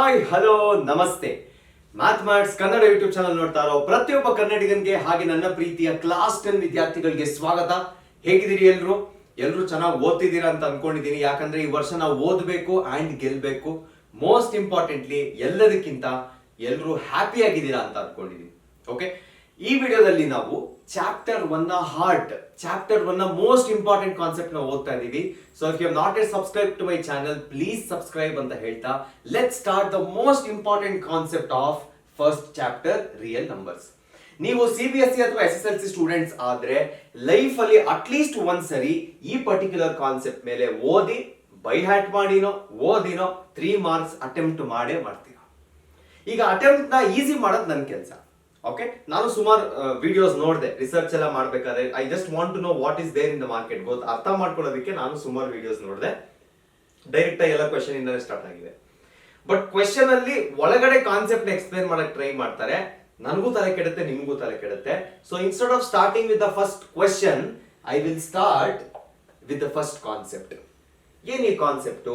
Hi hello ನಮಸ್ತೆ. ಮ್ಯಾಥ್ಮ್ಯಾಟ್ಸ್ Kannada YouTube channel ನೋಡ್ತಾ ಇರೋ ಪ್ರತಿಯೊಬ್ಬ ಕನ್ನಡಿಗನಿಗೆ ಹಾಗೆ ನನ್ನ ಪ್ರೀತಿಯ ಕ್ಲಾಸ್ 10 ವಿದ್ಯಾರ್ಥಿಗಳಿಗೆ ಸ್ವಾಗತ. ಹೇಗಿದ್ದೀರಿ ಎಲ್ಲರೂ ಚೆನ್ನಾಗಿ ಓದ್ತಿದ್ದೀರಾ ಅಂತ ಅನ್ಕೊಂಡಿದ್ದೀನಿ. ಯಾಕಂದ್ರೆ ಈ ವರ್ಷ ನಾವು ಓದಬೇಕು ಅಂಡ್ ಗೆಲ್ಬೇಕು. ಮೋಸ್ಟ್ ಇಂಪಾರ್ಟೆಂಟ್ಲಿ ಎಲ್ಲದಕ್ಕಿಂತ ಎಲ್ಲರೂ ಹ್ಯಾಪಿ ಆಗಿದ್ದೀರಾ ಅಂತ ಅನ್ಕೊಂಡಿದ್ದೀನಿ. ಓಕೆ, ಈ ವಿಡಿಯೋದಲ್ಲಿ ನಾವು ಚಾಪ್ಟರ್ 1 ನ ಹಾರ್ಟ್, ಚಾಪ್ಟರ್ 1 ನ ಮೋಸ್ಟ್ ಇಂಪಾರ್ಟೆಂಟ್ ಕಾನ್ಸೆಪ್ಟ್ ನಾವು ಓದ್ತಾ ಇದೀವಿ. So if you have not yet subscribe to my channel, please subscribe ಅಂತ ಹೇಳ್ತಾ let's start the most important concept of first chapter, real numbers. ನೀವು CBSE ಅಥವಾ SSLC ಸ್ಟೂಡೆಂಟ್ಸ್ ಆದ್ರೆ life ಅಲ್ಲಿ ಅಟ್ಲೀಸ್ಟ್ ಒಂದ್ಸರಿ ಈ ಪರ್ಟಿಕ್ಯುಲರ್ ಕಾನ್ಸೆಪ್ಟ್ ಮೇಲೆ ಓದಿ ಬೈ ಹ್ಯಾಟ್ ಮಾಡಿನೋ ಓದಿನೋ 3 ಮಾರ್ಕ್ಸ್ ಅಟೆಂಪ್ಟ್ ಮಾಡ್ತೀರಾ. ಈಗ ಅಟೆಂಪ್ಟ್ ನ ಈಸಿ ಮಾಡೋದು ನನ್ನ ಕೆಲಸ. ಓಕೆ, ನಾನು ಸುಮಾರು ವಿಡಿಯೋಸ್ ನೋಡಿದೆ ರಿಸರ್ಚ್ ಎಲ್ಲ ಮಾಡ್ಬೇಕಾದ್ರೆ. I just want to know what is there in the market. ಅರ್ಥ ಮಾಡ್ಕೊಳ್ಳೋದಕ್ಕೆ ನಾನು ಸುಮಾರು ವಿಡಿಯೋಸ್ ನೋಡಿದೆ. ಡೈರೆಕ್ಟ್ ಆಗಿ ಎಲ್ಲ ಕ್ವೆಶನ್ ಇಂದಾನೆ ಸ್ಟಾರ್ಟ್ ಆಗಿದೆ. ಬಟ್ ಕ್ವೆಶನ್ ಅಲ್ಲಿ ಒಳಗಡೆ ಕಾನ್ಸೆಪ್ಟ್ ಎಕ್ಸ್ಪ್ಲೇನ್ ಮಾಡಕ್ ಟ್ರೈ ಮಾಡ್ತಾರೆ. ನನಗೂ ತಲೆ ಕೆಡುತ್ತೆ, ನಿಮಗೂ ತಲೆ ಕೆಡುತ್ತೆ. So instead of starting with the first question, I will start with the first concept. ಏನ್ ಈ ಕಾನ್ಸೆಪ್ಟ್?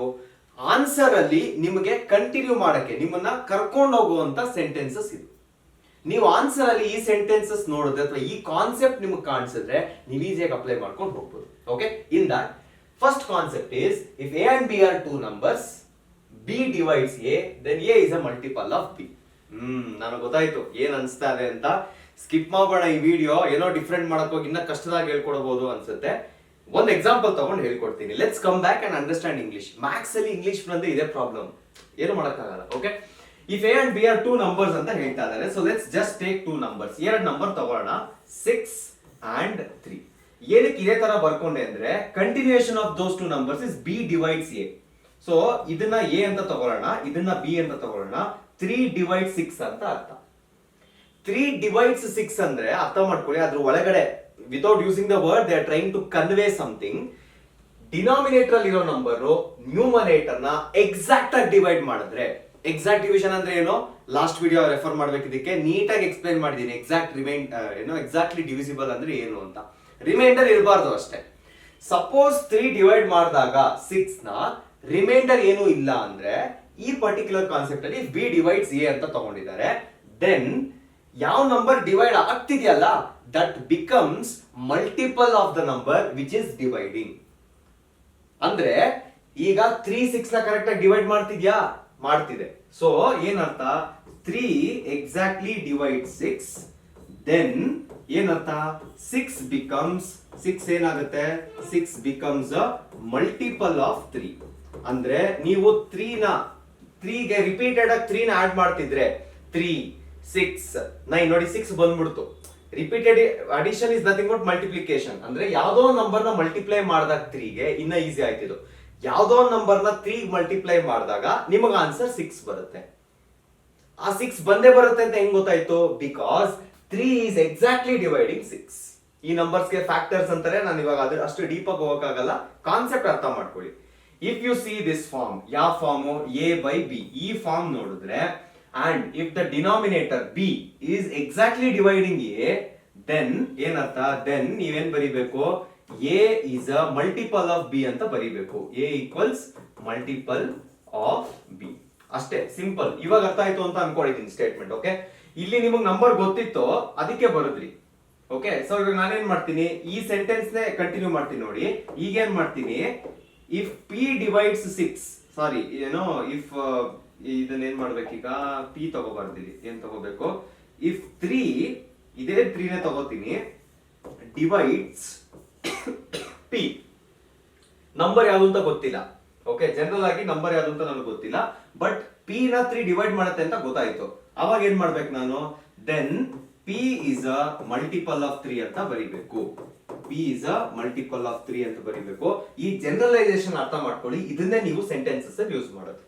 ಆನ್ಸರ್ ಅಲ್ಲಿ ನಿಮಗೆ ಕಂಟಿನ್ಯೂ ಮಾಡಕ್ಕೆ ನಿಮ್ಮನ್ನ ಕರ್ಕೊಂಡು ಹೋಗುವಂತ ಸೆಂಟೆನ್ಸಸ್ ಇದು. ನೀವು ಆನ್ಸರ್ ಅಲ್ಲಿ ಈ ಸೆಂಟೆನ್ಸಸ್ ನೋಡಿದ್ರೆ ಅಥವಾ ಈ ಕಾನ್ಸೆಪ್ಟ್ ನಿಮಗೆ ಕಾಣಿಸಿದ್ರೆ ನೀವು ಈಸಿಯಾಗಿ ಅಪ್ಲೈ ಮಾಡ್ಕೊಂಡು ಹೋಗ್ಬೋದು. Okay, in that first concept is if A and B are two numbers, B divides A, then A is a multiple of B. ನನಗೆ ಗೊತ್ತಾಯ್ತು ಏನ್ ಅನ್ಸ್ತಾ ಇದೆ ಅಂತ. ಸ್ಕಿಪ್ ಮಾಡೋಣ ಈ ವಿಡಿಯೋ. ಏನೋ ಡಿಫ್ರೆಂಟ್ ಮಾಡಕ್ ಹೋಗಿ ಇನ್ನ ಕಷ್ಟದಾಗಿ ಹೇಳ್ಕೊಡಬಹುದು ಅನ್ಸುತ್ತೆ. ಒಂದು ಎಕ್ಸಾಂಪಲ್ ತಗೊಂಡು ಹೇಳ್ಕೊಡ್ತೀನಿ. Let's come back and understand English. Maths ಅಲ್ಲಿ ಇಂಗ್ಲಿಷ್ ಬಂದ್ರೆ ಇದೇ ಪ್ರಾಬ್ಲಮ್, ಏನು ಮಾಡಕ್ಕಾಗಲ್ಲ. Okay, if A and B are two numbers ಅಂತ ಹೇಳ್ತಾ ಇದ್ದಾರೆ. So let's just take two numbers. ಎರಡು ನಂಬರ್ ತಗೊಳ್ಳೋಣ, 6 and 3. ಏನಕ್ಕೆ ಇದೇ ತರ ಬರ್ಕೊಂಡೆ ಅಂದ್ರೆ continuation of those two numbers is B divides A. So ಇದನ್ನ A ಅಂತ ತಗೊಳ್ಳೋಣ, ಇದನ್ನ B ಅಂತ ತಗೊಳ್ಳೋಣ. 3 divides 6 ಅಂತ ಅರ್ಥ. 3 divides 6 ಅಂದ್ರೆ ಅರ್ಥ ಮಾಡ್ಕೊಳ್ಳಿ, ಅದ್ರ ಒಳಗಡೆ without using the word they are trying to convey something. Denominator ಅಲ್ಲಿ ಇರೋ ನಂಬರ್ ನ್ಯೂಮರೇಟರ್ ನ ಎಕ್ಸಾಕ್ಟ್ ಆಗಿ ಡಿವೈಡ್ ಮಾಡಿದ್ರೆ, ಎಕ್ಸಾಕ್ಟ್ ಡಿವಿಷನ್ ಅಂದ್ರೆ ಏನು, ಲಾಸ್ಟ್ ವಿಡಿಯೋ ರೆಫರ್ ಮಾಡ್ಬೇಕು. ಇದಕ್ಕೆ ನೀಟಾಗಿ ಎಕ್ಸ್ಪ್ಲೈನ್ ಮಾಡಿದೀನಿ. ಎಕ್ಸಾಕ್ಟ್ಲಿ ಡಿವಿಸಿಬಲ್ ಅಂದ್ರೆ ಏನು ಅಂತ. ರಿಮೈಂಡರ್ ಇರಬಾರ್ದು ಅಷ್ಟೇ. ಸಪೋಸ್ 3 ಡಿವೈಡ್ ಮಾಡಿದಾಗ 6 ನ ರಿಮೈಂಡರ್ ಏನು ಇಲ್ಲ ಅಂದ್ರೆ ಈ ಪರ್ಟಿಕ್ಯುಲರ್ ಕಾನ್ಸೆಪ್ಟ್ ಅಲ್ಲಿ B divides A ಅಂತ ತಗೊಂಡಿದ್ದಾರೆ. ದೆನ್ ಯಾವ ನಂಬರ್ ಡಿವೈಡ್ ಆಗ್ತಿದೆಯಲ್ಲ that becomes multiple of the number which is dividing. ಅಂದ್ರೆ ಈಗ 3 6 ನ ಕರೆಕ್ಟ್ ಆಗಿ ಡಿವೈಡ್ ಮಾಡ್ತಿದೆ. ಸೊ ಏನರ್ಥ, 3 ಎಕ್ಸಾಕ್ಟ್ಲಿ ಡಿವೈಡ್ 6. ದೆನ್ ಏನರ್ಥ, 6 becomes 6 ಏನಾಗುತ್ತೆ, 6 becomes a multiple of 3. ಅಂದ್ರೆ ನೀವು 3 ಗೆ ರಿಪೀಟೆಡ್ ಆಗಿ 3 ನ ಆಡ್ ಮಾಡ್ತಿದ್ರೆ 3 6 9 ನೋಡಿ 6 ಬಂದ್ಬಿಡ್ತು. Repeated addition is nothing but multiplication. ಅಂದ್ರೆ ಯಾವ್ದೋ ನಂಬರ್ ನ ಮಲ್ಟಿಪ್ಲೈ ಮಾಡಿದಾಗ 3 ಗೆ ಇನ್ನ ಈಸಿ ಆಯ್ತಿದ್ದು. ಯಾವ್ದೋ ನಂಬರ್ ನ 3 ಮಲ್ಟಿಪ್ಲೈ ಮಾಡಿದಾಗ ನಿಮಗೆ ಆನ್ಸರ್ 6 ಬರುತ್ತೆ. ಆ 6 ಬಂದೇ ಬರುತ್ತೆ ಅಂತ ಹೆಂಗ್ ಗೊತ್ತಾಯ್ತು? Because 3 is exactly dividing 6. ಈ ನಂಬರ್ಸ್ ಗೆ ಫ್ಯಾಕ್ಟರ್ಸ್ ಅಂತಾರೆ. ನಾನು ಇವಾಗ ಅಷ್ಟು ಡೀಪ್ ಆಗಿ ಹೋಗಕ್ಕಾಗಲ್ಲ, ಕಾನ್ಸೆಪ್ಟ್ ಅರ್ಥ ಮಾಡ್ಕೊಳ್ಳಿ. If you see this form, ಯಾವ ಫಾರ್ಮ್, A/B, ಈ ಫಾರ್ಮ್ ನೋಡಿದ್ರೆ and if the denominator B is exactly dividing A, then ಏನರ್ಥ, ದೆನ್ ನೀವೇನ್ ಬರೀಬೇಕು, A is a multiple of B ಅಂತ ಬರೀಬೇಕು. A equals multiple of B. ಅಷ್ಟೇ, ಸಿಂಪಲ್. ಇವಾಗ ಅರ್ಥ ಆಯ್ತು ಅಂತ ಅನ್ಕೊಂಡಿದ್ದೀನಿ ಸ್ಟೇಟ್ಮೆಂಟ್. ಓಕೆ, ಇಲ್ಲಿ ನಿಮಗೆ ನಂಬರ್ ಗೊತ್ತಿತ್ತು ಅದಕ್ಕೆ ಬರುದ್ರಿ. ಓಕೆ, ಸೊ ಇವಾಗ ನಾನೇನ್ ಮಾಡ್ತೀನಿ, ಈ ಸೆಂಟೆನ್ಸ್ ನೇ ಕಂಟಿನ್ಯೂ ಮಾಡ್ತೀನಿ ನೋಡಿ. ಈಗ ಏನ್ ಮಾಡ್ತೀನಿ, ಇಫ್ P divides 6, ಸಾರಿ ಏನೋ ಇಫ್ ಇದನ್ನ ಏನ್ ಮಾಡ್ಬೇಕೀಗ, P ತಗೋಬಾರ್ದಿರಿ, ಏನ್ ತಗೋಬೇಕು, ಇಫ್ 3 ಇದೇ 3 ನೇ ತಗೋತೀನಿ, ಡಿವೈಡ್ಸ್ P. ನಂಬರ್ ಯಾವುದು ಅಂತ ಗೊತ್ತಿಲ್ಲ. ಓಕೆ, ಜನರಲ್ ಆಗಿ ನಂಬರ್ ಯಾವುದು ಅಂತ ನನಗೆ ಗೊತ್ತಿಲ್ಲ. ಬಟ್ P ನ 3 ಡಿವೈಡ್ ಮಾಡುತ್ತೆ ಅಂತ ಗೊತ್ತಾಯ್ತು. ಅವಾಗ ಏನ್ ಮಾಡ್ಬೇಕು ನಾನು, then P is a multiple of 3 ಅಂತ ಬರೀಬೇಕು. P is a multiple of 3 ಅಂತ ಬರೀಬೇಕು. ಈ ಜನರಲೈಸೇಷನ್ ಅರ್ಥ ಮಾಡ್ಕೊಳ್ಳಿ. ಇದನ್ನೇ ನೀವು ಸೆಂಟೆನ್ಸಸ್ ಅಲ್ಲಿ ಯೂಸ್ ಮಾಡೋದು.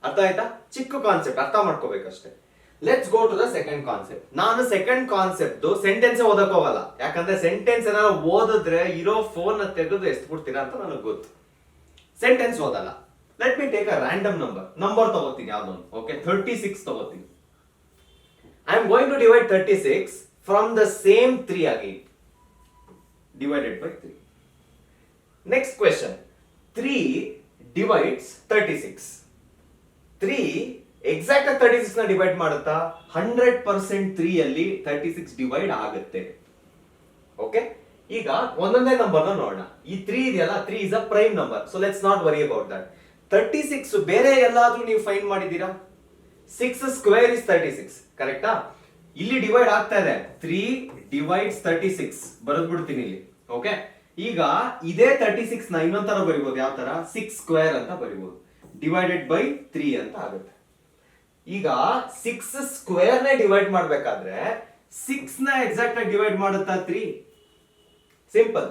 ಅರ್ಥ ಆಯ್ತಾ? ಚಿಕ್ಕ ಕಾನ್ಸೆಪ್ಟ್ ಅರ್ಥ ಮಾಡ್ಕೋಬೇಕಷ್ಟೇ. Let's go to the second concept. ನಾನು ಸೆಕೆಂಡ್ ಕಾನ್ಸೆಪ್ಟ್ ಸೆಂಟೆನ್ಸ್ ಓದಕ್ ಹೋಗಲ್ಲ. ಯಾಕಂದ್ರೆ ಸೆಂಟೆನ್ಸ್ ಏನಾದ್ರು ಓದಿದ್ರೆ ಇರೋ ಫೋನ್ ತೆಗೆದು ಎಸ್ಬಿಡ್ತೀರಾ ಅಂತ ನನಗೆ ಗೊತ್ತು. ಸೆಂಟೆನ್ಸ್ ಓದಲ್ಲ. Let me take a random number ತಗೋತೀನಿ ಯಾವ್ದೊಂದು. ಓಕೆ, 36 ತಗೋತೀನಿ. I am going to divide 36 from the same 3 again, divided by 3. Next question, 3 divides 36. 3 exact ಆಗಿ 36 ನ ಡಿವೈಡ್ ಮಾಡುತ್ತಾ? 100% 3 ಅಲ್ಲಿ 36 ಡಿವೈಡ್ ಆಗುತ್ತೆ. ಓಕೆ, ಈಗ ಒಂದೊಂದೇ ನಂಬರ್ ನೋಡೋಣ. ಈ 3 ಇದೆಯಲ್ಲ, 3 is a prime number, so let's not worry about that. 36 ಬೇರೆ ಎಲ್ಲಾದ್ರೂ ನೀವು ಫೈಂಡ್ ಮಾಡಿದೀರಾ? 6 ಸ್ಕ್ವೇರ್ ಇಸ್ 36, ಕರೆಕ್ಟಾ? ಇಲ್ಲಿ ಡಿವೈಡ್ ಆಗ್ತಾ ಇದೆ, 3 ಡಿವೈಡ್ಸ್ 36 ಬರೆದ್ ಬಿಡ್ತೀನಿ ಇಲ್ಲಿ. ಓಕೆ, ಈಗ ಇದೇ 36 ನ ಇನ್ನೊಂದ್ ತರ ಬರಿಬಹುದು. ಯಾವ ತರ? 6 ಸ್ಕ್ವೇರ್ ಅಂತ ಬರಿಬಹುದು, ಡಿವೈಡೆಡ್ ಬೈ 3 ಅಂತ ಆಗುತ್ತೆ. ಈಗ 6 ಸ್ಕ್ವೇರ್ ನೇ ಡಿವೈಡ್ ಮಾಡ್ಬೇಕಾದ್ರೆ 6 ನ ಎಕ್ಸಾಕ್ಟ್ ಆಗಿ ಡಿವೈಡ್ ಮಾಡುತ್ತಾ 3? ಸಿಂಪಲ್.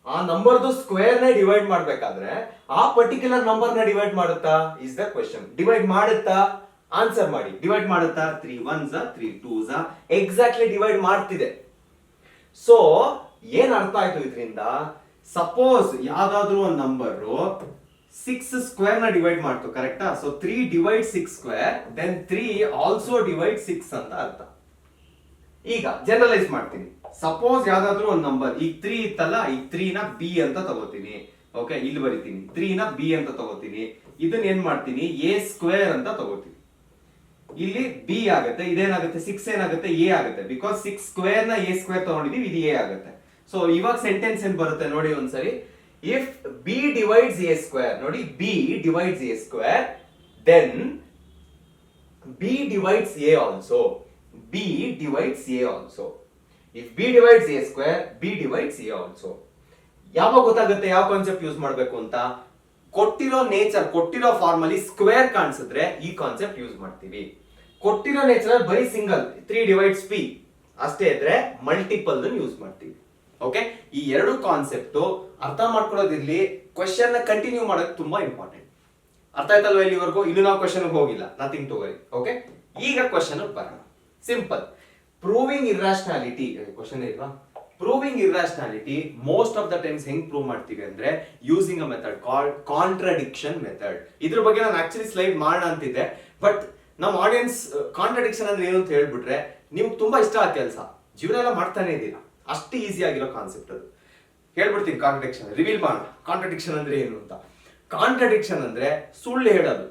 ಆ ನಂಬರ್ದು ಸ್ಕ್ವೇರ್ ನೇ ಡಿವೈಡ್ ಮಾಡ್ಬೇಕಾದ್ರೆ ಆ ಪರ್ಟಿಕ್ಯುಲರ್ ನಂಬರ್ ನ ಡಿವೈಡ್ ಮಾಡುತ್ತಾ ಇಸ್ ದ ಕ್ವೆಶ್ಚನ್. ಡಿವೈಡ್ ಮಾಡುತ್ತಾ? ಆನ್ಸರ್ ಮಾಡಿ. ಡಿವೈಡ್ ಮಾಡುತ್ತಾ? 3 1s 3 2s ಎಕ್ಸಾಕ್ಟ್ಲಿ ಡಿವೈಡ್ ಮಾಡ್ತಿದೆ. ಸೊ ಏನ್ ಅರ್ಥ ಆಯ್ತು ಇದರಿಂದ? ಸಪೋಸ್ ಯಾವ್ದಾದ್ರು ಒಂದು ನಂಬರ್ 6 ಸ್ಕ್ವೇರ್ ನ ಡಿವೈಡ್ ಮಾಡ್ತು, ಕರೆಕ್ಟಾ? So 3 divide 6 square, then 3 also divide 6 ಅಂತ ಅರ್ಥ. ಈಗ ಜನರಲೈಸ್ ಮಾಡ್ತೀನಿ. ಸಪೋಸ್ ಯಾವ್ದಾದ್ರು ಒಂದು ನಂಬರ್, ಈಗ 3 ಇತ್ತಲ್ಲ, ಈ 3 ನ ಬಿ ಅಂತ ತಗೋತೀನಿ. ಓಕೆ, ಇಲ್ಲಿ ಬರಿತೀನಿ 3 ನ ಬಿ ಅಂತ ತಗೋತೀನಿ. ಇದನ್ನ ಏನ್ ಮಾಡ್ತೀನಿ? ಎ ಸ್ಕ್ವೇರ್ ಅಂತ ತಗೋತೀನಿ. ಇಲ್ಲಿ ಬಿ ಆಗುತ್ತೆ, ಇದೇನಾಗುತ್ತೆ? 6 ಏನಾಗುತ್ತೆ? ಎ ಆಗುತ್ತೆ. ಬಿಕಾಸ್ 6 ಸ್ಕ್ವೇರ್ ನ ಎ ಸ್ಕ್ವೇರ್ ತಗೊಂಡಿದೀವಿ, ಇದು ಎ ಆಗುತ್ತೆ. ಸೊ ಇವಾಗ ಸೆಂಟೆನ್ಸ್ ಏನ್ ಬರುತ್ತೆ ನೋಡಿ ಒಂದ್ಸರಿ. If B divides A square, ನೋಡಿ B divides A square, then B divides A also. B divides A also. If B divides A square, B divides A also. ಯಾವಾಗ ಗೊತ್ತಾಗುತ್ತೆ ಯಾವ ಕಾನ್ಸೆಪ್ಟ್ ಯೂಸ್ ಮಾಡ್ಬೇಕು ಅಂತ? ಕೊಟ್ಟಿರೋ ನೇಚರ್, ಕೊಟ್ಟಿರೋ ಫಾರ್ಮ್ ಅಲ್ಲಿ square ಕಾಣಿಸಿದ್ರೆ ಈ ಕಾನ್ಸೆಪ್ಟ್ ಯೂಸ್ ಮಾಡ್ತೀವಿ. ಕೊಟ್ಟಿರೋ ನೇಚರ್ ಬರೀ ಸಿಂಗಲ್ 3 ಡಿವೈಡ್ಸ್ ಪಿ ಅಷ್ಟೇ ಇದ್ರೆ ಮಲ್ಟಿಪಲ್ ಯೂಸ್ ಮಾಡ್ತೀವಿ. ಓಕೆ, ಈ ಎರಡು ಕಾನ್ಸೆಪ್ಟ್ ಅರ್ಥ ಮಾಡ್ಕೊಳ್ಳೋದಿರ್ಲಿ. ಕ್ವೆಶ್ಚನ್ ನ ಕಂಟಿನ್ಯೂ ಮಾಡೋದು ತುಂಬಾ ಇಂಪಾರ್ಟೆಂಟ್. ಅರ್ಥ ಆಯ್ತಲ್ವಾ ಇಲ್ಲಿವರೆಗೂ? ಇನ್ನು ನಾವು ಕ್ವೆಶ್ಚನ್ ಹೋಗಿಲ್ಲ, ನಥಿಂಗ್ ಟು ವರಿ. ಓಕೆ, ಈಗ ಕ್ವೆಶ್ಚನ್ ಬರೋಣ. ಸಿಂಪಲ್. ಪ್ರೂವಿಂಗ್ ಇರ್ರಾಷನಾಲಿಟಿ ಕ್ವೆಶ್ಚನ್ ಇಲ್ವಾ? Proving irrationality most of the times ಹೆಂಗ್ ಪ್ರೂವ್ ಮಾಡ್ತೀವಿ ಅಂದ್ರೆ using a method called contradiction method. ಇದ್ರ ಬಗ್ಗೆ ನಾನು ಆಕ್ಚುಲಿ ಸ್ಲೈಡ್ ಮಾಡೋಣ ಅಂತಿದ್ದೆ, ಬಟ್ ನಮ್ಮ ಆಡಿಯನ್ಸ್ ಕಾಂಟ್ರಡಿಕ್ಷನ್ ಅಂದ್ರೆ ಏನು ಅಂತ ಹೇಳ್ಬಿಟ್ರೆ ನಿಮ್ಗೆ ತುಂಬಾ ಇಷ್ಟ ಆ ಕೆಲಸ, ಜೀವನ ಎಲ್ಲ ಮಾಡ್ತಾನೆ ಇದ್ದೀರಾ. ಅಷ್ಟು ಈಸಿ ಆಗಿರೋ ಕಾನ್ಸೆಪ್ಟ್ ಅದು. ಹೇಳ್ಬಿಡ್ತೀನಿ ಕಾಂಟ್ರಡಿಕ್ಷನ್, ರಿವೀಲ್ ಮಾಡೋಣ ಕಾಂಟ್ರಡಿಕ್ಷನ್ ಅಂದ್ರೆ ಏನು ಅಂತ. ಕಾಂಟ್ರಡಿಕ್ಷನ್ ಅಂದ್ರೆ ಸುಳ್ಳು ಹೇಳೋದು.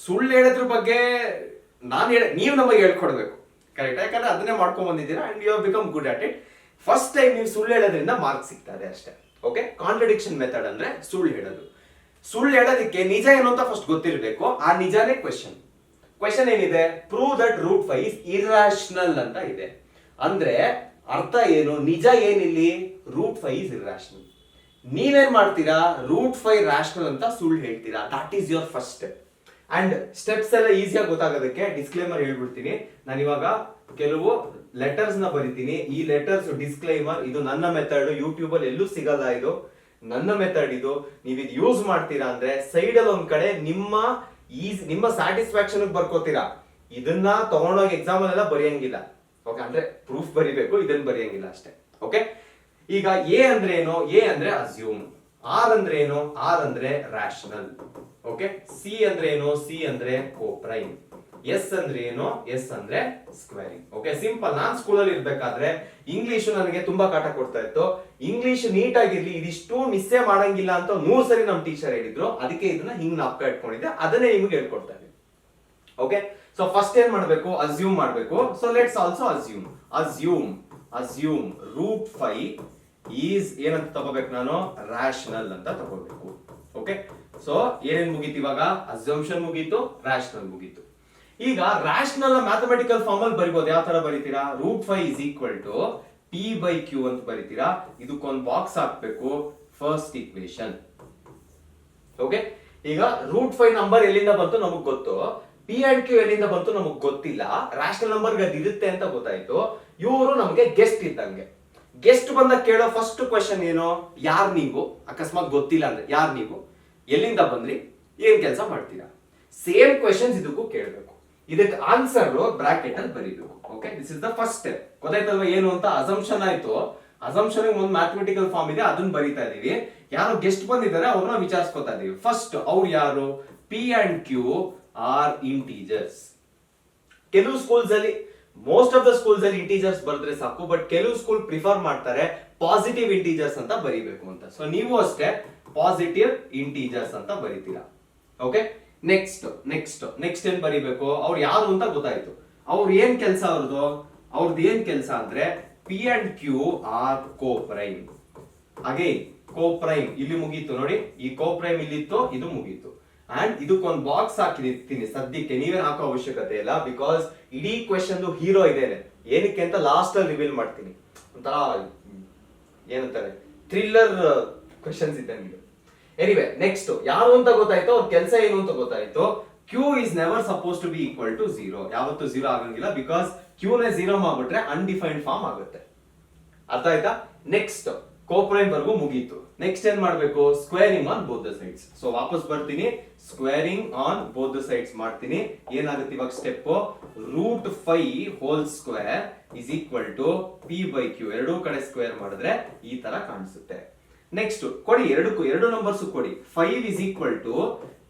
ಸುಳ್ಳು ಹೇಳೋದ್ರ ಬಗ್ಗೆ ನೀವು ನಮಗೆ ಹೇಳ್ಕೊಡ್ಬೇಕು, ಕರೆಕ್ಟ್? ಯಾಕಂದ್ರೆ ಅದನ್ನೇ ಮಾಡ್ಕೊಂಡ್ ಬಂದಿದ್ದೀರಾ and you have become good at it. First time ನೀವು ಸುಳ್ಳು ಹೇಳೋದ್ರಿಂದ ಮಾರ್ಕ್ಸ್ ಸಿಗ್ತದೆ ಅಷ್ಟೇ. ಓಕೆ, ಕಾಂಟ್ರಡಿಕ್ಷನ್ ಮೆಥಡ್ ಅಂದ್ರೆ ಸುಳ್ಳು ಹೇಳೋದು. ಸುಳ್ಳು ಹೇಳೋದಕ್ಕೆ ನಿಜ ಏನು ಅಂತ ಫಸ್ಟ್ ಗೊತ್ತಿರಬೇಕು. ಆ ನಿಜಾನೇ ಕ್ವೆಶ್ಚನ್. ಕ್ವೆಶ್ಚನ್ ಏನಿದೆ? Prove that root 5 is irrational ಅಂತ ಇದೆ. ಅಂದ್ರೆ ಅರ್ಥ ಏನು? ನಿಜ ಏನಿಲ್ಲಿ? Root 5 is irrational. ನೀವೇನ್ ಮಾಡ್ತೀರಾ? ರೂಟ್ 5 ರಾಷನಲ್ ಅಂತ ಸುಳ್ಳು ಹೇಳ್ತೀರಾ. That is your first step. And steps ಎಲ್ಲ ಈಸಿಯಾಗಿ ಗೊತ್ತಾಗೋದಕ್ಕೆ ಡಿಸ್ಕ್ಲೇಮರ್ ಹೇಳ್ಬಿಡ್ತೀನಿ. ನಾನು ಇವಾಗ ಕೆಲವು ಲೆಟರ್ಸ್ ನ ಬರಿತೀನಿ. ಈ ಲೆಟರ್ಸ್ ಡಿಸ್ಕ್ಲೈಮರ್, ಇದು ನನ್ನ ಮೆಥಡ್, ಯೂಟ್ಯೂಬ್ ಅಲ್ಲಿ ಎಲ್ಲೂ ಸಿಗಲ್ಲ. ಇದು ನನ್ನ ಮೆಥಡ್. ಇದು ನೀವು ಇದು ಯೂಸ್ ಮಾಡ್ತೀರಾ ಅಂದ್ರೆ ಸೈಡ್ ಅಲ್ಲಿ ಒಂದ್ ಕಡೆ ನಿಮ್ಮ ಸ್ಯಾಟಿಸ್ಫ್ಯಾಕ್ಷನ್ ಬರ್ಕೋತೀರಾ. ಇದನ್ನ ತಗೊಂಡೋಗಿ ಎಕ್ಸಾಮ್ ಅಲ್ಲೆಲ್ಲ ಬರೆಯಂಗಿಲ್ಲ. ಓಕೆ, ಅಂದ್ರೆ ಪ್ರೂಫ್ ಬರಿಬೇಕು, ಇದನ್ನ ಬರೆಯಂಗಿಲ್ಲ ಅಷ್ಟೇ. ಓಕೆ, ಈಗ ಎ ಅಂದ್ರೆ ಏನು? ಎ ಅಂದ್ರೆ ಅಸ್ಯೂಮ್. ಆರ್ ಅಂದ್ರೆ ಏನು? ಆರ್ ಅಂದ್ರೆ ರಾಷನಲ್. ಓಕೆ, ಸಿ ಅಂದ್ರೆ ಏನು? ಸಿ ಅಂದ್ರೆ ಕೋಪ್ರೈಮ್. ಎಸ್ ಅಂದ್ರೆ ಏನು? ಎಸ್ ಅಂದ್ರೆ ಸ್ಕ್ವೇರಿಂಗ್. Okay, simple. ನಾನ್ ಸ್ಕೂಲಲ್ಲಿ ಇರ್ಬೇಕಾದ್ರೆ ಇಂಗ್ಲಿಷ್ ನನಗೆ ತುಂಬಾ ಕಾಟ ಕೊಡ್ತಾ ಇತ್ತು. ಇಂಗ್ಲಿಷ್ ನೀಟ್ ಆಗಿರ್ಲಿ, ಇದಿಷ್ಟು ಮಿಸ್ಸೇ ಮಾಡಂಗಿಲ್ಲ ಅಂತ 100 ಸರಿ ನಮ್ ಟೀಚರ್ ಹೇಳಿದ್ರು. ಅದಕ್ಕೆ ಇದನ್ನ ಹಿಂಗ್ ನಾಪ್ಕ ಇಟ್ಕೊಂಡಿದ್ದೆ, ಅದನ್ನೇ ನಿಮ್ಗೆ ಹೇಳ್ಕೊಡ್ತಾ ಇದ್ದೀನಿ. ಓಕೆ, ಸೊ ಫಸ್ಟ್ ಏನ್ ಮಾಡ್ಬೇಕು? ಅಸ್ಯೂಮ್ ಮಾಡ್ಬೇಕು. So let's also assume root 5 is ಏನಂತ ತಗೋಬೇಕು ನಾನು? ರಾಷನಲ್ ಅಂತ ತಗೋಬೇಕು. ಓಕೆ, ಸೊ ಏನೇನ್ ಮುಗೀತು ಇವಾಗ? ಅಸ್ಯೂಮ್ಷನ್ ಮುಗೀತು, ರಾಷನಲ್ ಮುಗೀತು. ಈಗ ರಾಷನಲ್ ಮ್ಯಾಥಮೆಟಿಕಲ್ ಫಾರ್ಮ್ ಅಲ್ಲಿ ಬರಿಬಹುದು. ಯಾವ ತರ ಬರೀತೀರಾ? Root 5 is equal to p/q ಅಂತ ಬರೀತೀರಾ. ಇದಕ್ಕೊಂದು ಬಾಕ್ಸ್ ಹಾಕ್ಬೇಕು, ಫಸ್ಟ್ ಇಕ್ವೇಶನ್. ಓಕೆ, ಈಗ ರೂಟ್ 5 ನಂಬರ್ ಎಲ್ಲಿಂದ ಬಂತು ನಮಗ್ ಗೊತ್ತು, ಪಿ ಅಂಡ್ ಕ್ಯೂ ಎಲ್ಲಿಂದ ಬಂತು ನಮಗ್ ಗೊತ್ತಿಲ್ಲ. ರಾಷನಲ್ ನಂಬರ್ ಅದು ಇರುತ್ತೆ ಅಂತ ಗೊತ್ತಾಯ್ತು. ಇವರು ನಮಗೆ ಗೆಸ್ಟ್ ಇದ್ದಂಗೆ. ಗೆಸ್ಟ್ ಬಂದಾಗ ಕೇಳೋ ಫಸ್ಟ್ ಕ್ವೆಶ್ಚನ್ ಏನು? ಯಾರ್ ನೀವು? ಅಕಸ್ಮಾತ್ ಗೊತ್ತಿಲ್ಲ ಅಂದ್ರೆ ಯಾರ್ ನೀವು, ಎಲ್ಲಿಂದ ಬಂದ್ರಿ, ಏನ್ ಕೆಲಸ ಮಾಡ್ತೀರಾ? ಸೇಮ್ ಕ್ವೆಶ್ಚನ್ಸ್ ಇದಕ್ಕೂ ಕೇಳಬೇಕು. ಇದಕ್ಕೆ ಆನ್ಸರ್ ಬ್ರಾಕೆಟ್ ಅಲ್ಲಿ ಬರೀಬೇಕು. Okay, this is the first step. ಗೊತ್ತಾಯ್ತಲ್ವಾ ಏನು ಅಂತ? ಅಸಂಪ್ಷನ್ ಆಯ್ತು. ಅಸಂಪ್ಷನ್ ಒಂದು ಮ್ಯಾಥಮೆಟಿಕಲ್ ಫಾರ್ಮ್ ಇದೆ, ಅದನ್ನ ಬರೀತಾ ಇದೀವಿ. ಯಾರು ಗೆಸ್ಟ್ ಬಂದಿದ್ದಾರೆ ಅವ್ರನ್ನ ವಿಚಾರಿಸ್ಕೊತಾ ಇದೀವಿ. ಫಸ್ಟ್ ಅವ್ರು ಯಾರು? P and Q are integers. ಕೆಲವು ಸ್ಕೂಲ್ಸ್ ಅಲ್ಲಿ, ಮೋಸ್ಟ್ ಆಫ್ ದ ಸ್ಕೂಲ್ಸ್ ಅಲ್ಲಿ ಇಂಟೀಜರ್ಸ್ ಬರೆದ್ರೆ ಸಾಕು, ಬಟ್ ಕೆಲವು ಸ್ಕೂಲ್ ಪ್ರಿಫರ್ ಮಾಡ್ತಾರೆ ಪಾಸಿಟಿವ್ ಇಂಟೀಜರ್ಸ್ ಅಂತ ಬರೀಬೇಕು ಅಂತ. ಸೊ ನೀವು ಅಷ್ಟೇ ಪಾಸಿಟಿವ್ ಇಂಟೀಜರ್ಸ್ ಅಂತ ಬರೀತೀರಾ. ಓಕೆ, ನೆಕ್ಸ್ಟ್ ಏನ್ ಬರೀಬೇಕು, ಅವ್ರು ಯಾರು ಅಂತ ಗೊತ್ತಾಯ್ತು. ಅವ್ರು ಏನ್ ಕೆಲಸ ಅವ್ರದ್ದು ಏನ್ ಕೆಲಸ ಅಂದ್ರೆ ಪಿ ಅಂಡ್ ಕ್ಯೂ ಆರ್ ಕೋಪ್ರೈಮ್. ಹಾಗೆ ಕೋಪ್ರೈಮ್ ಇಲ್ಲಿ ಮುಗೀತು ನೋಡಿ, ಈ ಕೋಪ್ರೈಮ್ ಇಲ್ಲಿತ್ತು, ಇದು ಮುಗೀತು. ಅಂಡ್ ಇದಕ್ಕೊಂದು ಬಾಕ್ಸ್ ಹಾಕಿರ್ತೀನಿ ಸದ್ಯಕ್ಕೆ, ನೀವೇನ್ ಹಾಕೋ ಅವಶ್ಯಕತೆ ಇಲ್ಲ, ಬಿಕಾಸ್ ಇಡೀ ಕ್ವೆಶನ್ ಹೀರೋ ಇದೇನೆ. ಏನಕ್ಕೆ ಅಂತ ಲಾಸ್ಟ್ ಅಲ್ಲಿ ರಿವೀಲ್ ಮಾಡ್ತೀನಿ. ಒಂಥರ ಏನಂತಾರೆ ಥ್ರಿಲ್ಲರ್ ಕ್ವೆಶನ್ಸ್ ಇದ್ದಂಗೆ. ಎನಿವೆ ನೆಕ್ಸ್ಟ್ ಯಾರು ಅಂತ ಗೊತ್ತಾಯ್ತು, ಅವ್ರ ಕೆಲಸ ಏನು ಅಂತ ಗೊತ್ತಾಯ್ತು. Q is never suppose to be equal to 0. ಯಾವತ್ತು 0 ಆಗಂಗಿಲ್ಲ, ಬಿಕಾಸ್ ಕ್ಯೂ ನ 0 ಮಾಡ್ಬಿಟ್ರೆ ಅನ್ಡಿಫೈನ್ಡ್ ಫಾರ್ಮ್ ಆಗುತ್ತೆ. ಅರ್ಥ ಆಯ್ತಾ? ನೆಕ್ಸ್ಟ್ ಕೋಪ್ರೈಮ್ ವರ್ಗು ಮುಗೀತು. ನೆಕ್ಸ್ಟ್ ಏನ್ ಮಾಡ್ಬೇಕು, squaring on both the sides. So ವಾಪಸ್ ಬರ್ತೀನಿ, squaring on both the sides ಮಾಡ್ತೀನಿ. ಏನಾಗುತ್ತೆ ಇವಾಗ step, √5 whole square is equal to p/q. ಎರಡೂ ಕಡೆ ಸ್ಕ್ವೇರ್ ಮಾಡಿದ್ರೆ ಈ ತರ ಕಾಣಿಸುತ್ತೆ. ನೆಕ್ಸ್ಟ್ ಕೊಡಿ, ಎರಡು ನಂಬರ್ಸ್ ಕೊಡಿ. 5 is equal to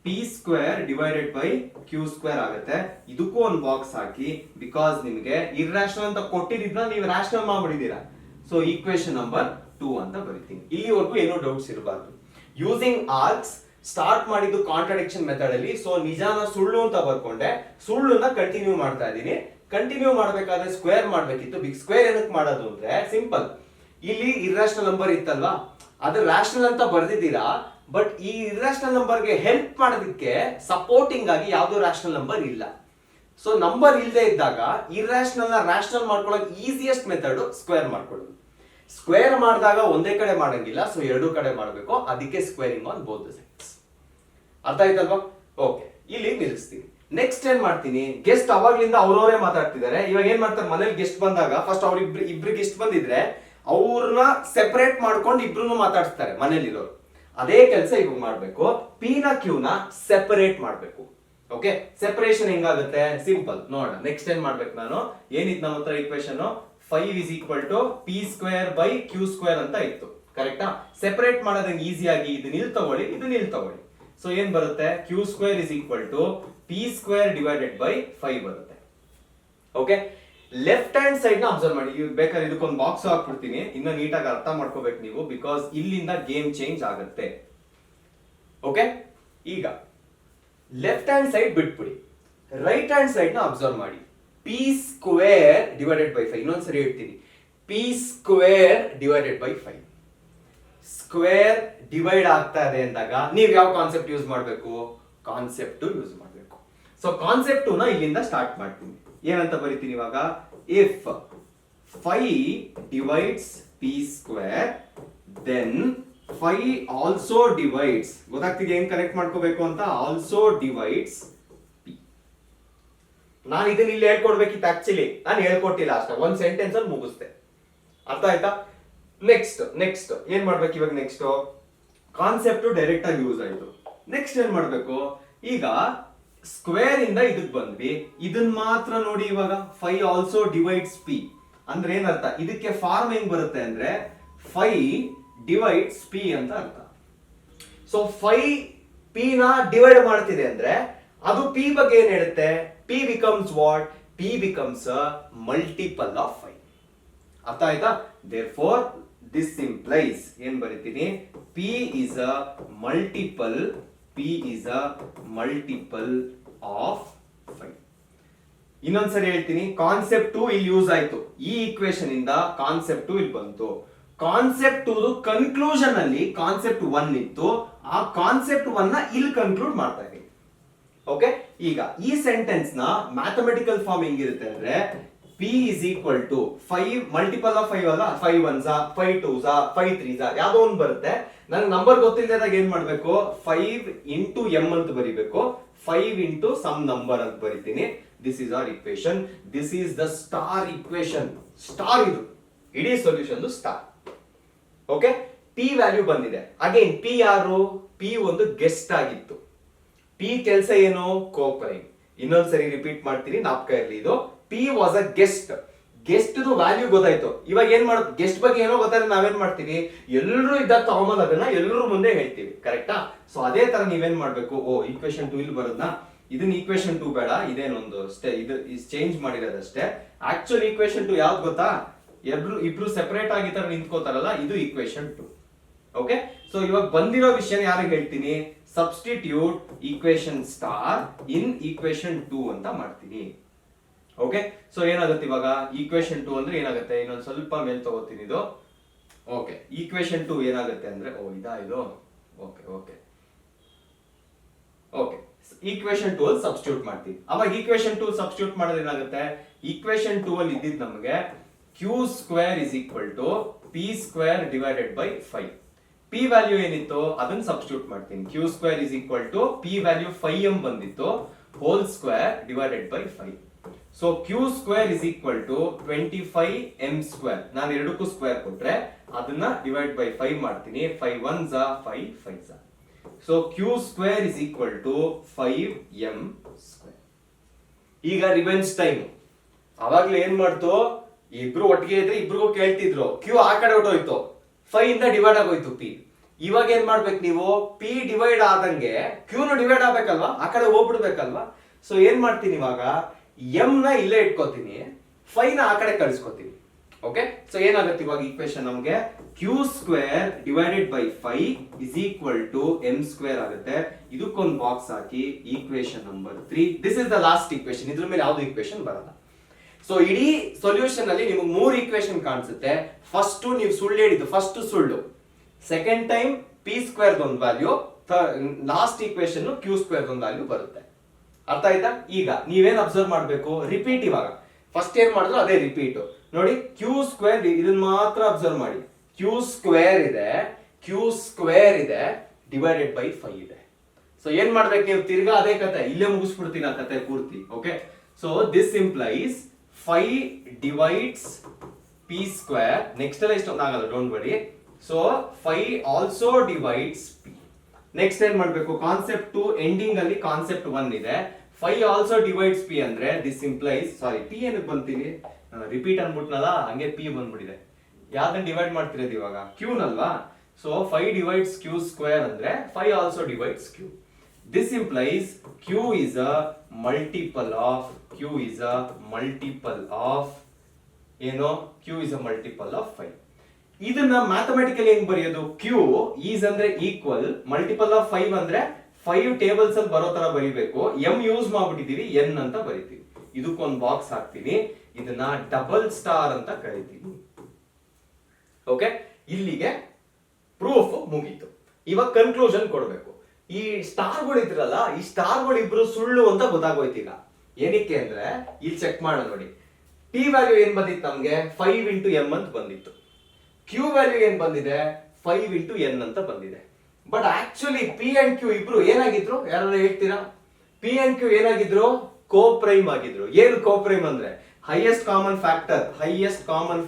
p square divided by q square ಆಗುತ್ತೆ. ಇದಕ್ಕೂ ಒಂದು ಬಾಕ್ಸ್ ಹಾಕಿ, ಬಿಕಾಸ್ ನಿಮಗೆ ಇರ್ರಾಷನಲ್ ಅಂತ ಕೊಟ್ಟಿದ್ನ ನೀವು ರಾಷನಲ್ ಮಾಡ್ಬಿಟ್ಟಿದ್ದೀರಾ. ಸೊ ಈಕ್ವೇಶನ್ ನಂಬರ್ 2 ಅಂತ ಬರೀತೀನಿ. ಇಲ್ಲಿವರೆಗೂ ಏನೋ ಡೌಟ್ಸ್ ಇರಬಾರ್ದು. ಯೂಸಿಂಗ್ ಆರ್ಕ್ಸ್ ಸ್ಟಾರ್ಟ್ ಮಾಡಿದ್ದು ಕಾಂಟ್ರಡಿಕ್ಷನ್ ಮೆಥಡ್ ಅಲ್ಲಿ. ಸೊ ನಿಜಾನ ಸುಳ್ಳು ಅಂತ ಬರ್ಕೊಂಡೆ, ಸುಳ್ಳನ್ನ ಕಂಟಿನ್ಯೂ ಮಾಡ್ತಾ ಇದ್ದೀನಿ. ಕಂಟಿನ್ಯೂ ಮಾಡ್ಬೇಕಾದ್ರೆ ಸ್ಕ್ವೇರ್ ಮಾಡ್ಬೇಕಿತ್ತು. ಬಿಗ್ ಸ್ಕ್ವೇರ್ ಏನಕ್ಕೆ ಮಾಡೋದು ಅಂದ್ರೆ ಸಿಂಪಲ್, ಇಲ್ಲಿ ಇರ್ರಾಷನಲ್ ನಂಬರ್ ಇತ್ತಲ್ವಾ, ಅದು ರಾಷನಲ್ ಅಂತ ಬರ್ದಿದ್ದೀರಾ. ಬಟ್ ಈ ಇರ್ರಾಷನಲ್ ನಂಬರ್ಗೆ ಹೆಲ್ಪ್ ಮಾಡೋದಕ್ಕೆ ಸಪೋರ್ಟಿಂಗ್ ಆಗಿ ಯಾವ್ದು ರಾಷನಲ್ ನಂಬರ್ ಇಲ್ಲ. ಸೊ ನಂಬರ್ ಇಲ್ಲದೆ ಇದ್ದಾಗ ಇರ್ರಾಷನಲ್ ನ ರಾಷನಲ್ ಮಾಡ್ಕೊಳ್ಳೋಕೆ ಈಸಿಯೆಸ್ಟ್ ಮೆಥಡ್ ಸ್ಕ್ವೇರ್ ಮಾಡ್ಕೊಳ್ಳೋದು. ಸ್ಕ್ವೇರ್ ಮಾಡಿದಾಗ ಒಂದೇ ಕಡೆ ಮಾಡಂಗಿಲ್ಲ, ಸೊ ಎರಡೂ ಕಡೆ ಮಾಡಬೇಕು. ಅದಕ್ಕೆ squaring on both the sides. ಅರ್ಥ ಆಯ್ತಲ್ವಾ? ಓಕೆ, ಇಲ್ಲಿ ನಿಲ್ಲಿಸ್ತೀನಿ. ನೆಕ್ಸ್ಟ್ ಏನ್ ಮಾಡ್ತೀನಿ, ಗೆಸ್ಟ್ ಅವಾಗ್ಲಿಂದ ಅವ್ರವರೇ ಮಾತಾಡ್ತಿದ್ದಾರೆ. ಇವಾಗ ಏನ್ ಮಾಡ್ತಾರೆ, ಮನೇಲಿ ಗೆಸ್ಟ್ ಬಂದಾಗ ಫಸ್ಟ್ ಇಬ್ರು ಗೆಸ್ಟ್ ಬಂದಿದ್ರೆ ಅವ್ರನ್ನ ಸೆಪರೇಟ್ ಮಾಡ್ಕೊಂಡು ಇಬ್ರು ಮಾತಾಡ್ಸ್ತಾರೆ ಮನೇಲಿರೋರು. ಅದೇ ಕೆಲಸ ಇವಾಗ ಮಾಡ್ಬೇಕು. ಪಿ ನ ಕ್ಯೂ ನ ಸೆಪರೇಟ್ ಮಾಡ್ಬೇಕು. ಓಕೆ, ಸೆಪರೇಷನ್ ಹೆಂಗಾಗುತ್ತೆ, ಸಿಂಪಲ್ ನೋಡೋಣ. ನೆಕ್ಸ್ಟ್ ಏನ್ ಮಾಡ್ಬೇಕು, ನಾನು ಏನಿತ್ತು ನಮ್ಮ ಹತ್ರ equation 5 is equal to p square by q square ಅಂತ ಇತ್ತು. ಕರೆಕ್ಟಾ? ಸೆಪರೇಟ್ ಮಾಡೋದಂಗೆ ಈಸಿಯಾಗಿ ಇದು ನಿಲ್ ತಗೊಳ್ಳಿ, ಇದು ನಿಲ್ ತಗೊಳ್ಳಿ. ಸೊ ಏನ್ ಬರುತ್ತೆ, q square is equal to p square divided by 5 ಬರುತ್ತೆ. ಓಕೆ, ಲೆಫ್ಟ್ ಹ್ಯಾಂಡ್ ಸೈಡ್ ನ ಅಬ್ಸರ್ವ್ ಮಾಡಿ. ಬೇಕಾದ್ರೆ ಇದಕ್ಕೊಂದು ಬಾಕ್ಸ್ ಹಾಕ್ಬಿಡ್ತೀನಿ, ಇನ್ನ ನೀಟಾಗಿ ಅರ್ಥ ಮಾಡ್ಕೋಬೇಕು ನೀವು, ಬಿಕಾಸ್ ಇಲ್ಲಿಂದ ಗೇಮ್ ಚೇಂಜ್ ಆಗುತ್ತೆ. ಓಕೆ, ಈಗ ಲೆಫ್ಟ್ ಹ್ಯಾಂಡ್ ಸೈಡ್ ಬಿಟ್ಬಿಡಿ, ರೈಟ್ ಹ್ಯಾಂಡ್ ಸೈಡ್ ನ ಅಬ್ಸರ್ವ್ ಮಾಡಿ. p square divided by 5. ಇನ್ನೊಂದ್ಸರಿ ಹೇಳ್ತೀನಿ, p square divided by 5. Square divide ಆಗ್ತಾ ಇದೆ ಅಂದಾಗ ನೀವು ಯಾವ ಕಾನ್ಸೆಪ್ಟ್ ಯೂಸ್ ಮಾಡಬೇಕು, ಕಾನ್ಸೆಪ್ಟ್ ಯೂಸ್ ಮಾಡಬೇಕು. ಸೊ ಕಾನ್ಸೆಪ್ಟ್ ನ ಇಲ್ಲಿಂದ ಸ್ಟಾರ್ಟ್ ಮಾಡ್ತೀನಿ. ಏನಂತ ಬರೀತೀನಿ ಇವಾಗ, if 5 divides p square then 5 also divides, ಗೊತ್ತಾಗ್ತಿದೆ ಏನ್ ಕನೆಕ್ಟ್ ಮಾಡ್ಕೋಬೇಕು ಅಂತ, ಆಲ್ಸೋ ಡಿವೈಡ್ಸ್ p. ನಾನು ಇದನ್ನ ಇಲ್ಲಿ ಹೇಳ್ಕೊಡ್ಬೇಕಿತ್ತು, ಆಕ್ಚುಲಿ ನಾನು ಹೇಳ್ಕೊಟ್ಟಿಲ್ಲ ಅಷ್ಟೇ, ಒಂದ್ ಸೆಂಟೆನ್ಸ್ ಅಲ್ಲಿ ಮುಗಿಸ್ತೆ. ಅರ್ಥ ಆಯ್ತಾ? ನೆಕ್ಸ್ಟ್ ಏನ್ ಮಾಡ್ಬೇಕು ಇವಾಗ, ನೆಕ್ಸ್ಟ್ ಕಾನ್ಸೆಪ್ಟ್ ಡೈರೆಕ್ಟ್ ಆಗಿ ಯೂಸ್ ಆಯ್ತು. ನೆಕ್ಸ್ಟ್ ಏನ್ ಮಾಡ್ಬೇಕು, ಈಗ ಸ್ಕ್ವೇರ್ ಇಂದ ಇದಕ್ ಬಂದ್ವಿ, ಇದನ್ ಮಾತ್ರ ನೋಡಿ. ಇವಾಗ 5 ಆಲ್ಸೋ ಡಿವೈಡ್ಸ್ p ಅಂದ್ರೆ ಏನರ್ಥ, ಇದಕ್ಕೆ ಫಾರ್ಮ್ ಹೆಂಗ್ ಬರುತ್ತೆ ಅಂದ್ರೆ 5 ಡಿವೈಡ್ಸ್ p ಅಂತ ಅರ್ಥ. ಸೊ 5 p ನ ಡಿವೈಡ್ ಮಾಡ್ತಿದೆ ಅಂದ್ರೆ ಅದು p ಬಗ್ಗೆ ಏನ್ ಹೇಳುತ್ತೆ, p becomes what, p becomes a multiple of 5. ಅರ್ಥ ಆಯ್ತಾ? therefore this implies ಏನ್ ಬರೀತೀನಿ, p is a multiple of 5. ಇನ್ನೊಂದ್ಸರಿ ಹೇಳ್ತೀನಿ, ಕಾನ್ಸೆಪ್ಟ್ 2 ಇಲ್ಲಿ ಯೂಸ್ ಆಯ್ತು. ಈ ಈಕ್ವೇಶನ್ ಇಂದ ಕಾನ್ಸೆಪ್ಟ್ 2 ಇಲ್ಲಿ ಬಂತು. ಕಾನ್ಸೆಪ್ಟ್ 2 ಕನ್ಕ್ಲೂಷನ್ ಅಲ್ಲಿ ಕಾನ್ಸೆಪ್ಟ್ 1 ಇತ್ತು, ಆ ಕಾನ್ಸೆಪ್ಟ್ 1 ನ ಇಲ್ಲಿ ಕನ್ಕ್ಲೂಡ್ ಮಾಡ್ತಾ ಇದೀನಿ. ಓಕೆ, ಈಗ ಈ ಸೆಂಟೆನ್ಸ್ ನ ಮ್ಯಾಥಮೆಟಿಕಲ್ ಫಾರ್ಮ್ ಹೆಂಗಿರುತ್ತೆ ಅಂದ್ರೆ, p is equal to 5 multiple of 5 ಅಲ್ಲ, 5 1s 5 2s 5 3s ಯಾವ್ದೋ ಒಂದು ಬರುತ್ತೆ. ನನಗೆ ನಂಬರ್ ಗೊತ್ತಿಲ್ಲದಾಗ ಏನ್ ಮಾಡ್ಬೇಕು, 5 into m ಅಂತ ಬರಿಬೇಕು, 5 into some number ಅಂತ ಬರಿತೀನಿ. This is our equation, this is the star equation. Star ಇದು ಇಡೀ solution star. Okay, p value ಬಂದಿದೆ. ಅಗೇನ್ p ಯಾರು, p ಒಂದು ಗೆಸ್ಟ್ ಆಗಿತ್ತು. p ಕೆಲಸ ಏನು, ಕೋಪ್ರೈಮ್. ಇನ್ನೊಂದ್ಸರಿ ರಿಪೀಟ್ ಮಾಡ್ತೀನಿ, ನಾಪ್ಕ ಇರ್ಲಿ ಇದು. p was a guest. Guest value ಗೊತ್ತಾಯ್ತು. ಇವಾಗ ಏನ್ ಮಾಡೋದು, ಗೆಸ್ಟ್ ಬಗ್ಗೆ ಏನೋ ಗೊತ್ತಾದ್ರೆ ನಾವೇನ್ ಮಾಡ್ತೀವಿ, ಎಲ್ಲರೂ ಇದ್ದಾಗ ತಗೊಂಬಂದ್ ಅದನ್ನ ಎಲ್ಲರೂ ಮುಂದೆ ಹೇಳ್ತೀವಿ. ಕರೆಕ್ಟಾ? ಸೊ ಅದೇ ತರ ನೀವೇನ್ ಮಾಡ್ಬೇಕು, ಈಕ್ವೇಶನ್ 2 ಇಲ್ಲಿ ಬರೋದ್ನ, ಇದನ್ನ ಈಕ್ವೇಶನ್ 2 ಬೇಡ, ಇದೇನೊಂದು ಇದು ಚೇಂಜ್ ಮಾಡಿರೋದಷ್ಟೇ. ಆಕ್ಚುಲ್ ಈಕ್ವೇಶನ್ 2 ಯಾವ್ದು ಗೊತ್ತಾ, ಇಬ್ರು ಸೆಪರೇಟ್ ಆಗಿ ತರ ನಿಂತ್ಕೋತಾರಲ್ಲ, ಇದು ಈಕ್ವೇಶನ್ 2. ಓಕೆ, ಸೊ ಇವಾಗ ಬಂದಿರೋ ವಿಷಯ ಯಾರಿಗೆ ಹೇಳ್ತೀನಿ, ಸಬ್ಸ್ಟಿಟ್ಯೂಟ್ ಈಕ್ವೇಶನ್ ಸ್ಟಾರ್ ಇನ್ ಈಕ್ವೇಶನ್ 2 ಅಂತ ಮಾಡ್ತೀನಿ. ಓಕೆ, ಸೊ ಏನಾಗುತ್ತೆ ಇವಾಗ ಈಕ್ವೇಶನ್ 2 ಅಂದ್ರೆ ಏನಾಗುತ್ತೆ, ಇನ್ನೊಂದು ಸ್ವಲ್ಪ ಮೇಲ್ ತಗೋತೀನಿ ಇದು. ಓಕೆ, ಈಕ್ವೇಶನ್ 2 ಏನಾಗುತ್ತೆ ಅಂದ್ರೆ ಇದು ಓಕೆ ಓಕೆ ಓಕೆ ಈಕ್ವೇಶನ್ 2 ಅಲ್ಲಿ ಸಬ್ಸ್ಟಿಟ್ಯೂಟ್ ಮಾಡ್ತೀವಿ. ಅವಾಗ ಈಕ್ವೇಶನ್ 2 ಸಬ್ಸ್ಟಿಟ್ಯೂಟ್ ಮಾಡೋದು ಏನಾಗುತ್ತೆ, ಈಕ್ವೇಶನ್ 2 ಅಲ್ಲಿ ಇದ್ದಿದ್ದು ನಮಗೆ q square is equal to p square divided by 5. p value ಏನಿತ್ತು ಅದನ್ನ ಸಬ್ಸ್ಟಿಟ್ಯೂಟ್ ಮಾಡ್ತೀನಿ. q square is equal to p value 5m ಬಂದಿತ್ತು, whole square divided by 5. So q square is equal to 25m square. ನಾನು ಎರಡಕ್ಕೂ square ಕೊಟ್ರೆ ಅದನ್ನ divide by 5 ಮಾಡ್ತೀನಿ. 5 1s 5 5s. So q square is equal to 5m square. ಈಗ revenge time. ಅವಾಗ್ಲೇ ಏನ್ ಮಾಡ್ತು, ಇಬ್ರು ಒಟ್ಟಿಗೆ ಇದ್ರೆ ಇಬ್ರಿಗೂ ಕೇಳ್ತಿದ್ರು, q ಆ ಕಡೆ ಹೊಟ್ಟೋಯ್ತು, 5 ಇಂದ ಡಿವೈಡ್ ಆಗೋಯ್ತು p. ಇವಾಗ ಏನ್ ಮಾಡ್ಬೇಕು ನೀವು, p ಡಿವೈಡ್ ಆದಂಗೆ q ನು ಡಿವೈಡ್ ಆಗ್ಬೇಕಲ್ವಾ, ಆ ಕಡೆ ಹೋಗ್ಬಿಡ್ಬೇಕಲ್ವಾ. ಸೊ ಏನ್ ಮಾಡ್ತೀನಿ ಇವಾಗ, m ನ ಇಲ್ಲೇ ಇಟ್ಕೋತೀನಿ, 5 ನ ಆ ಕಡೆ ಕಳಿಸ್ಕೋತೀನಿ. ಓಕೆ, ಸೊ ಏನಾಗುತ್ತೆ ಇವಾಗ ಈಕ್ವೇಶನ್ ನಮಗೆ q square divided by 5 is equal to m square ಆಗುತ್ತೆ. ಇದಕ್ಕೊಂದು ಬಾಕ್ಸ್ ಹಾಕಿ equation number 3. This is the last equation, ಇದ್ರ ಮೇಲೆ ಯಾವ್ದು ಈಕ್ವೇಶನ್ ಬರಲ್ಲ. ಸೊ ಇಡೀ ಸೊಲ್ಯೂಷನ್ ಅಲ್ಲಿ ನಿಮಗೆ 3 ಈಕ್ವೇಶನ್ ಕಾಣಿಸುತ್ತೆ. ಫಸ್ಟ್ ನೀವು ಸುಳ್ಳು ಹೇಳಿದ್ದು, ಫಸ್ಟ್ ಸುಳ್ಳು, ಸೆಕೆಂಡ್ ಟೈಮ್ p ಸ್ಕ್ವೇರ್ ಒಂದು value, last equation q square ಒಂದು ವ್ಯಾಲ್ಯೂ ಬರುತ್ತೆ. ಅರ್ಥ ಆಯ್ತಾ? ಈಗ ನೀವೇನ್ ಅಬ್ಸರ್ವ್ ಮಾಡ್ಬೇಕು, ರಿಪೀಟ್. ಇವಾಗ ಫಸ್ಟ್ ಏನ್ ಮಾಡಿದ್ರು ಅದೇ ರಿಪೀಟ್ ನೋಡಿ. q ಸ್ಕ್ವೇರ್ ಇದನ್ನ ಮಾತ್ರ ಅಬ್ಸರ್ವ್ ಮಾಡಿ, q ಸ್ಕ್ವೇರ್ ಇದೆ ಡಿವೈಡೆಡ್ ಬೈ 5 ಇದೆ. ಸೊ ಏನ್ ಮಾಡ್ಬೇಕು ನೀವು, ತಿರ್ಗಾ ಅದೇ ಕತೆ ಇಲ್ಲೇ ಮುಗಿಸ್ಬಿಡ್ತೀನಿ ಆ ಕತೆ ಪೂರ್ತಿ. Okay, so this implies 5 divides p square. Next ಎಲ್ಲ ಇಷ್ಟೊಂದು ಆಗಲ್ಲ, don't worry. So 5 also divides p. Next ಏನ್ ಮಾಡ್ಬೇಕು, ಕಾನ್ಸೆಪ್ಟ್ 2 ಎಂಡಿಂಗ್ ಅಲ್ಲಿ ಕಾನ್ಸೆಪ್ಟ್ 1 ಇದೆ. 5 ಆಲ್ಸೋ ಡಿವೈಡ್ಸ್ p ಅಂದ್ರೆ ದಿಸ್ ಇಂಪ್ಲೈಸ್, ಸಾರಿ p ಏನಕ್ಕೆ ಬಂತೀನಿ, ರಿಪೀಟ್ ಅನ್ಬಿಟ್ನಲ್ಲ, ಹಂಗೆ p ಬಂದ್ಬಿಟ್ಟಿದೆ. ಯಾವ್ದನ್ನ ಡಿವೈಡ್ ಮಾಡ್ತಿರೋದು ಇವಾಗ, q ನಲ್ವಾ. ಸೊ 5 ಡಿವೈಡ್ಸ್ q ಸ್ಕ್ವೇರ್ ಅಂದ್ರೆ 5 also divides q. This implies q is a multiple of ಏನು, q is a multiple of 5. ಇದನ್ನ ಮ್ಯಾಥಮೆಟಿಕಲಿ ಹೆಂಗ್ ಬರೆಯೋದು, q ಈಸ್ ಅಂದ್ರೆ ಈಕ್ವಲ್, ಮಲ್ಟಿಪಲ್ ಆಫ್ 5 ಅಂದ್ರೆ 5 ಟೇಬಲ್ಸ್ ಅಲ್ಲಿ ಬರೋ ತರ ಬರೀಬೇಕು. m ಯೂಸ್ ಮಾಡ್ಬಿಟ್ಟಿದೀವಿ, n ಅಂತ ಬರೀತೀವಿ. ಇದಕ್ಕೊಂದು ಬಾಕ್ಸ್ ಹಾಕ್ತೀನಿ, ಇದನ್ನ ಡಬಲ್ ಸ್ಟಾರ್ ಅಂತ ಕರಿತೀವಿ. ಓಕೆ, ಇಲ್ಲಿಗೆ ಪ್ರೂಫ್ ಮುಗೀತು. ಇವಾಗ ಕನ್ಕ್ಲೂಷನ್ ಕೊಡ್ಬೇಕು. ಈ ಸ್ಟಾರ್ಗಳು ಇದ್ರಲ್ಲ, ಈ ಸ್ಟಾರ್ಗಳು ಇಬ್ರು ಸುಳ್ಳು ಅಂತ ಗೊತ್ತಾಗೋಯ್ತು. ಈಗ ಏನಕ್ಕೆ ಅಂದ್ರೆ ಇಲ್ಲಿ ಚೆಕ್ ಮಾಡೋಣ ನೋಡಿ. p ವ್ಯಾಲ್ಯೂ ಏನ್ ಬಂದಿತ್ತು ನಮ್ಗೆ, 5 ಇಂಟು m ಅಂತ ಬಂದಿತ್ತು. q ವ್ಯಾಲ್ಯೂ ಏನ್ ಬಂದಿದೆ, 5 ಇಂಟು n ಅಂತ ಬಂದಿದೆ. But actually p and q ಇಬ್ರು ಏನಾಗಿದ್ರು, ಯಾರು ಹೇಳ್ತೀರಾ? p ಅಂಡ್ q ಏನಾಗಿದ್ರು, ಕೋಪ್ರೈಮ್ ಆಗಿದ್ರು. ಏನು ಕೋಪ್ರೈಮ್ ಅಂದ್ರೆ, highest common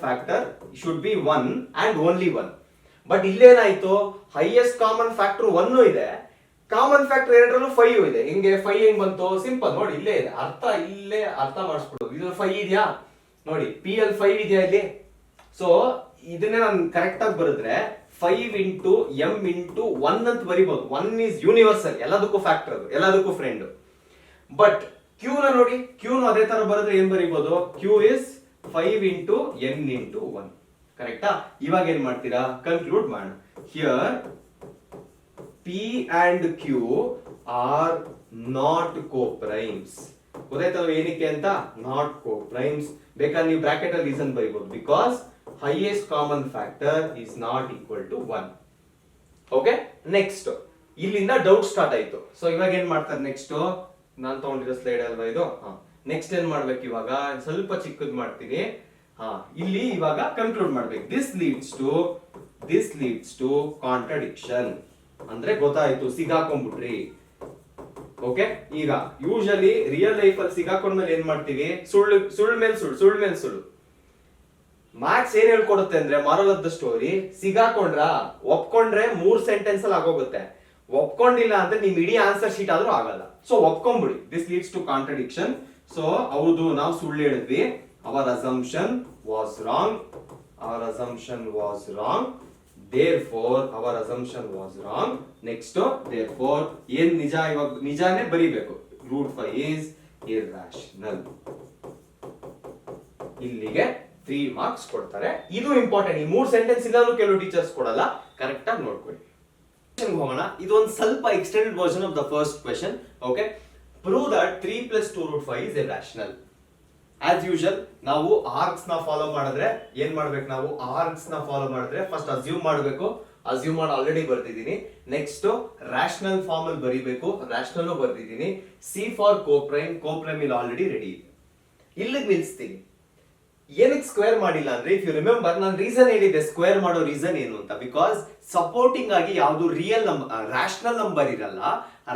factor should be 1 and only 1. But ಇಲ್ಲೇನಾಯ್ತು, ಹೈಯೆಸ್ಟ್ ಕಾಮನ್ ಫ್ಯಾಕ್ಟರ್ 1 ಇದೆ, ಕಾಮನ್ ಫ್ಯಾಕ್ಟರ್ 2ರಲ್ಲೂ 5 ಇದೆ. ಹಿಂಗೆ 5 ಹೆಂಗ್ ಬಂತು, ಸಿಂಪಲ್ ನೋಡಿ, ಇಲ್ಲೇ ಇದೆ ಇಲ್ಲೇ ಅರ್ಥ ಮಾಡಿಸ್ಬಿಡೋದು. ಇದು 5 ಇದೆಯಾ ನೋಡಿ, p ಅಲ್ಲಿ 5 ಇದೆಯಾ ಇಲ್ಲಿ. ಸೊ ಇದನ್ನೇ ನಾನು ಕರೆಕ್ಟ್ ಆಗಿ ಬರೆದ್ರೆ 5 ಇಂಟು m ಇಂಟು 1 ಅಂತ ಬರಿಬಹುದು. 1 ಈಸ್ ಯೂನಿವರ್ಸಲ್, ಎಲ್ಲದಕ್ಕೂ ಫ್ಯಾಕ್ಟರ್, ಅದು ಎಲ್ಲದಕ್ಕೂ ಫ್ರೆಂಡ್. ಬಟ್ q ನ ನೋಡಿ, q ನ ಅದೇ ತರ ಬರೆದ್ರೆ ಏನ್ ಬರಿಬಹುದು, q is 5 into n into 1. ಕರೆಕ್ಟಾ? ಇವಾಗ ಏನ್ ಮಾಡ್ತೀರಾ, ಕನ್ಕ್ಲೂಡ್ ಮಾಡೋಣ. Here p and q are not coprimes. ಗೊತ್ತಾಯ್ತಲ್ವ ಏನಕ್ಕೆ ಅಂತ, ನಾಟ್ ಕೋಪ್ರೈಮ್ಸ್. ಬೇಕಾದ್ರೆ ನೀವು ಬ್ರಾಕೆಟ್ ಅಲ್ಲಿ ರೀಸನ್ ಬರೀಬಹುದು, because highest common factor is not equal to 1. Okay, next ಇಲ್ಲಿಂದ ಡೌಟ್ ಸ್ಟಾರ್ಟ್ ಆಯ್ತು. ಸೊ ಇವಾಗ ಏನ್ ಮಾಡ್ತಾರೆ, ನೆಕ್ಸ್ಟ್ ನಾನು ತಗೊಂಡಿರೋ ಸ್ಲೈಡ್ ಅಲ್ವಾ ಇದು. ನೆಕ್ಸ್ಟ್ ಏನ್ ಮಾಡ್ಬೇಕು, ಇವಾಗ ಸ್ವಲ್ಪ ಚಿಕ್ಕದ್ ಮಾಡ್ತೀನಿ. ಇಲ್ಲಿ ಇವಾಗ ಕನ್ಕ್ಲೂಡ್ ಮಾಡ್ಬೇಕು. ದಿಸ್ ಲೀಡ್ಸ್ ಟು ಕಾಂಟ್ರಡಿಕ್ಷನ್ ಅಂದ್ರೆ ಗೊತ್ತಾಯ್ತು, ಸಿಗಾಕೊಂಡ್ಬಿಟ್ರಿ. ಓಕೆ, ಈಗ ಯೂಶಲಿ ರಿಯಲ್ ಲೈಫ್ ಅಲ್ಲಿ ಸಿಗಾಕೊಂಡ್ಮೇಲೆ ಏನ್ ಮಾಡ್ತೀವಿ, ಸುಳ್ಳು ಮೇಲೆ ಸುಳ್ಳು. ಮ್ಯಾಥ್ಸ್ ಏನ್ ಹೇಳ್ಕೊಡುತ್ತೆ ಅಂದ್ರೆ, ಮಾರಲ್ ಆಫ್ ದ ಸ್ಟೋರಿ, ಸಿಗಾಕೊಂಡ್ರ ಒಪ್ಕೊಂಡ್ರೆ 3 ಸೆಂಟೆನ್ಸ್ ಅಲ್ಲಿ ಆಗೋಗುತ್ತೆ. ಒಪ್ಕೊಂಡಿಲ್ಲ ಅಂದ್ರೆ ನಿಮ್ ಇಡೀ ಆನ್ಸರ್ ಶೀಟ್ ಆದ್ರೂ ಆಗಲ್ಲ. ಸೊ ಒಪ್ಕೊಂಡ್ಬಿಡಿ. This leads to contradiction. So ಹೌದು, ನಾವು ಸುಳ್ಳು ಹೇಳಿದ್ವಿ, our assumption was wrong. Therefore our assumption was wrong. Next, therefore ಏನ್ ನಿಜ, ಇವಾಗ ನಿಜಾನೇ ಬರಿಬೇಕು. √5 is irrational. ಇಲ್ಲಿಗೆ 3 ಮಾರ್ಕ್ಸ್ ಕೊಡ್ತಾರೆ. ಇದು ಇಂಪಾರ್ಟೆಂಟ್. ಈ 3 ಸೆಂಟೆನ್ಸ್ ಇಲ್ಲೂ ಕೆಲವು ಟೀಚರ್ಸ್ ಕೊಡಲ್ಲ, ಕರೆಕ್ಟ್ ಆಗಿ ನೋಡ್ಕೊಳ್ಳಿ. ಹೋಗೋಣ. ಇದು ಒಂದು ಸ್ವಲ್ಪ extended version of the first question. Okay, prove that 3 + 2 √ 5 is irrational. As usual ನಾವು ಆರ್ಕ್ಸ್ ನ ಫಾಲೋ ಮಾಡಿದ್ರೆ ಏನ್ ಮಾಡ್ಬೇಕು, ನಾವು ಆರ್ಕ್ಸ್ ನ ಫಾಲೋ ಮಾಡಿದ್ರೆ ಫಸ್ಟ್ ಅಸ್ಯೂಮ್ ಮಾಡಬೇಕು. ಅಸ್ಯೂಮ್ ಮಾಡಿ ಆಲ್ರೆಡಿ ಬರ್ತಿದ್ದೀನಿ. ನೆಕ್ಸ್ಟ್ ರಾಷನಲ್ ಫಾರ್ಮ್ ಅಲ್ಲಿ ಬರೀಬೇಕು, ರಾಷನಲ್ ಬರ್ದಿದ್ದೀನಿ. ಸಿ ಫಾರ್ ಕೋಪ್ರೈಮ್, ಕೋಪ್ರೈಮ್ ಇಲ್ಲಿ ಆಲ್ರೆಡಿ ರೆಡಿ ಇದೆ. ಇಲ್ಲಿಗೆ ನಿಲ್ಸ್ತೀನಿ. ಏನಕ್ಕೆ ಸ್ಕ್ವೇರ್ ಮಾಡಿಲ್ಲ ಅಂದ್ರೆ, ಇಫ್ ಯು ರಿಮೆಂಬರ್ ನಾನು ರೀಸನ್ ಹೇಳಿದ್ದೆ ಸ್ಕ್ವೇರ್ ಮಾಡೋ ರೀಸನ್ ಏನು ಅಂತ. ಬಿಕಾಸ್ ಸಪೋರ್ಟಿಂಗ್ ಆಗಿ ಯಾವುದು ರಿಯಲ್ ನಂಬರ್ ರಾಷನಲ್ ನಂಬರ್ ಇರಲ್ಲ.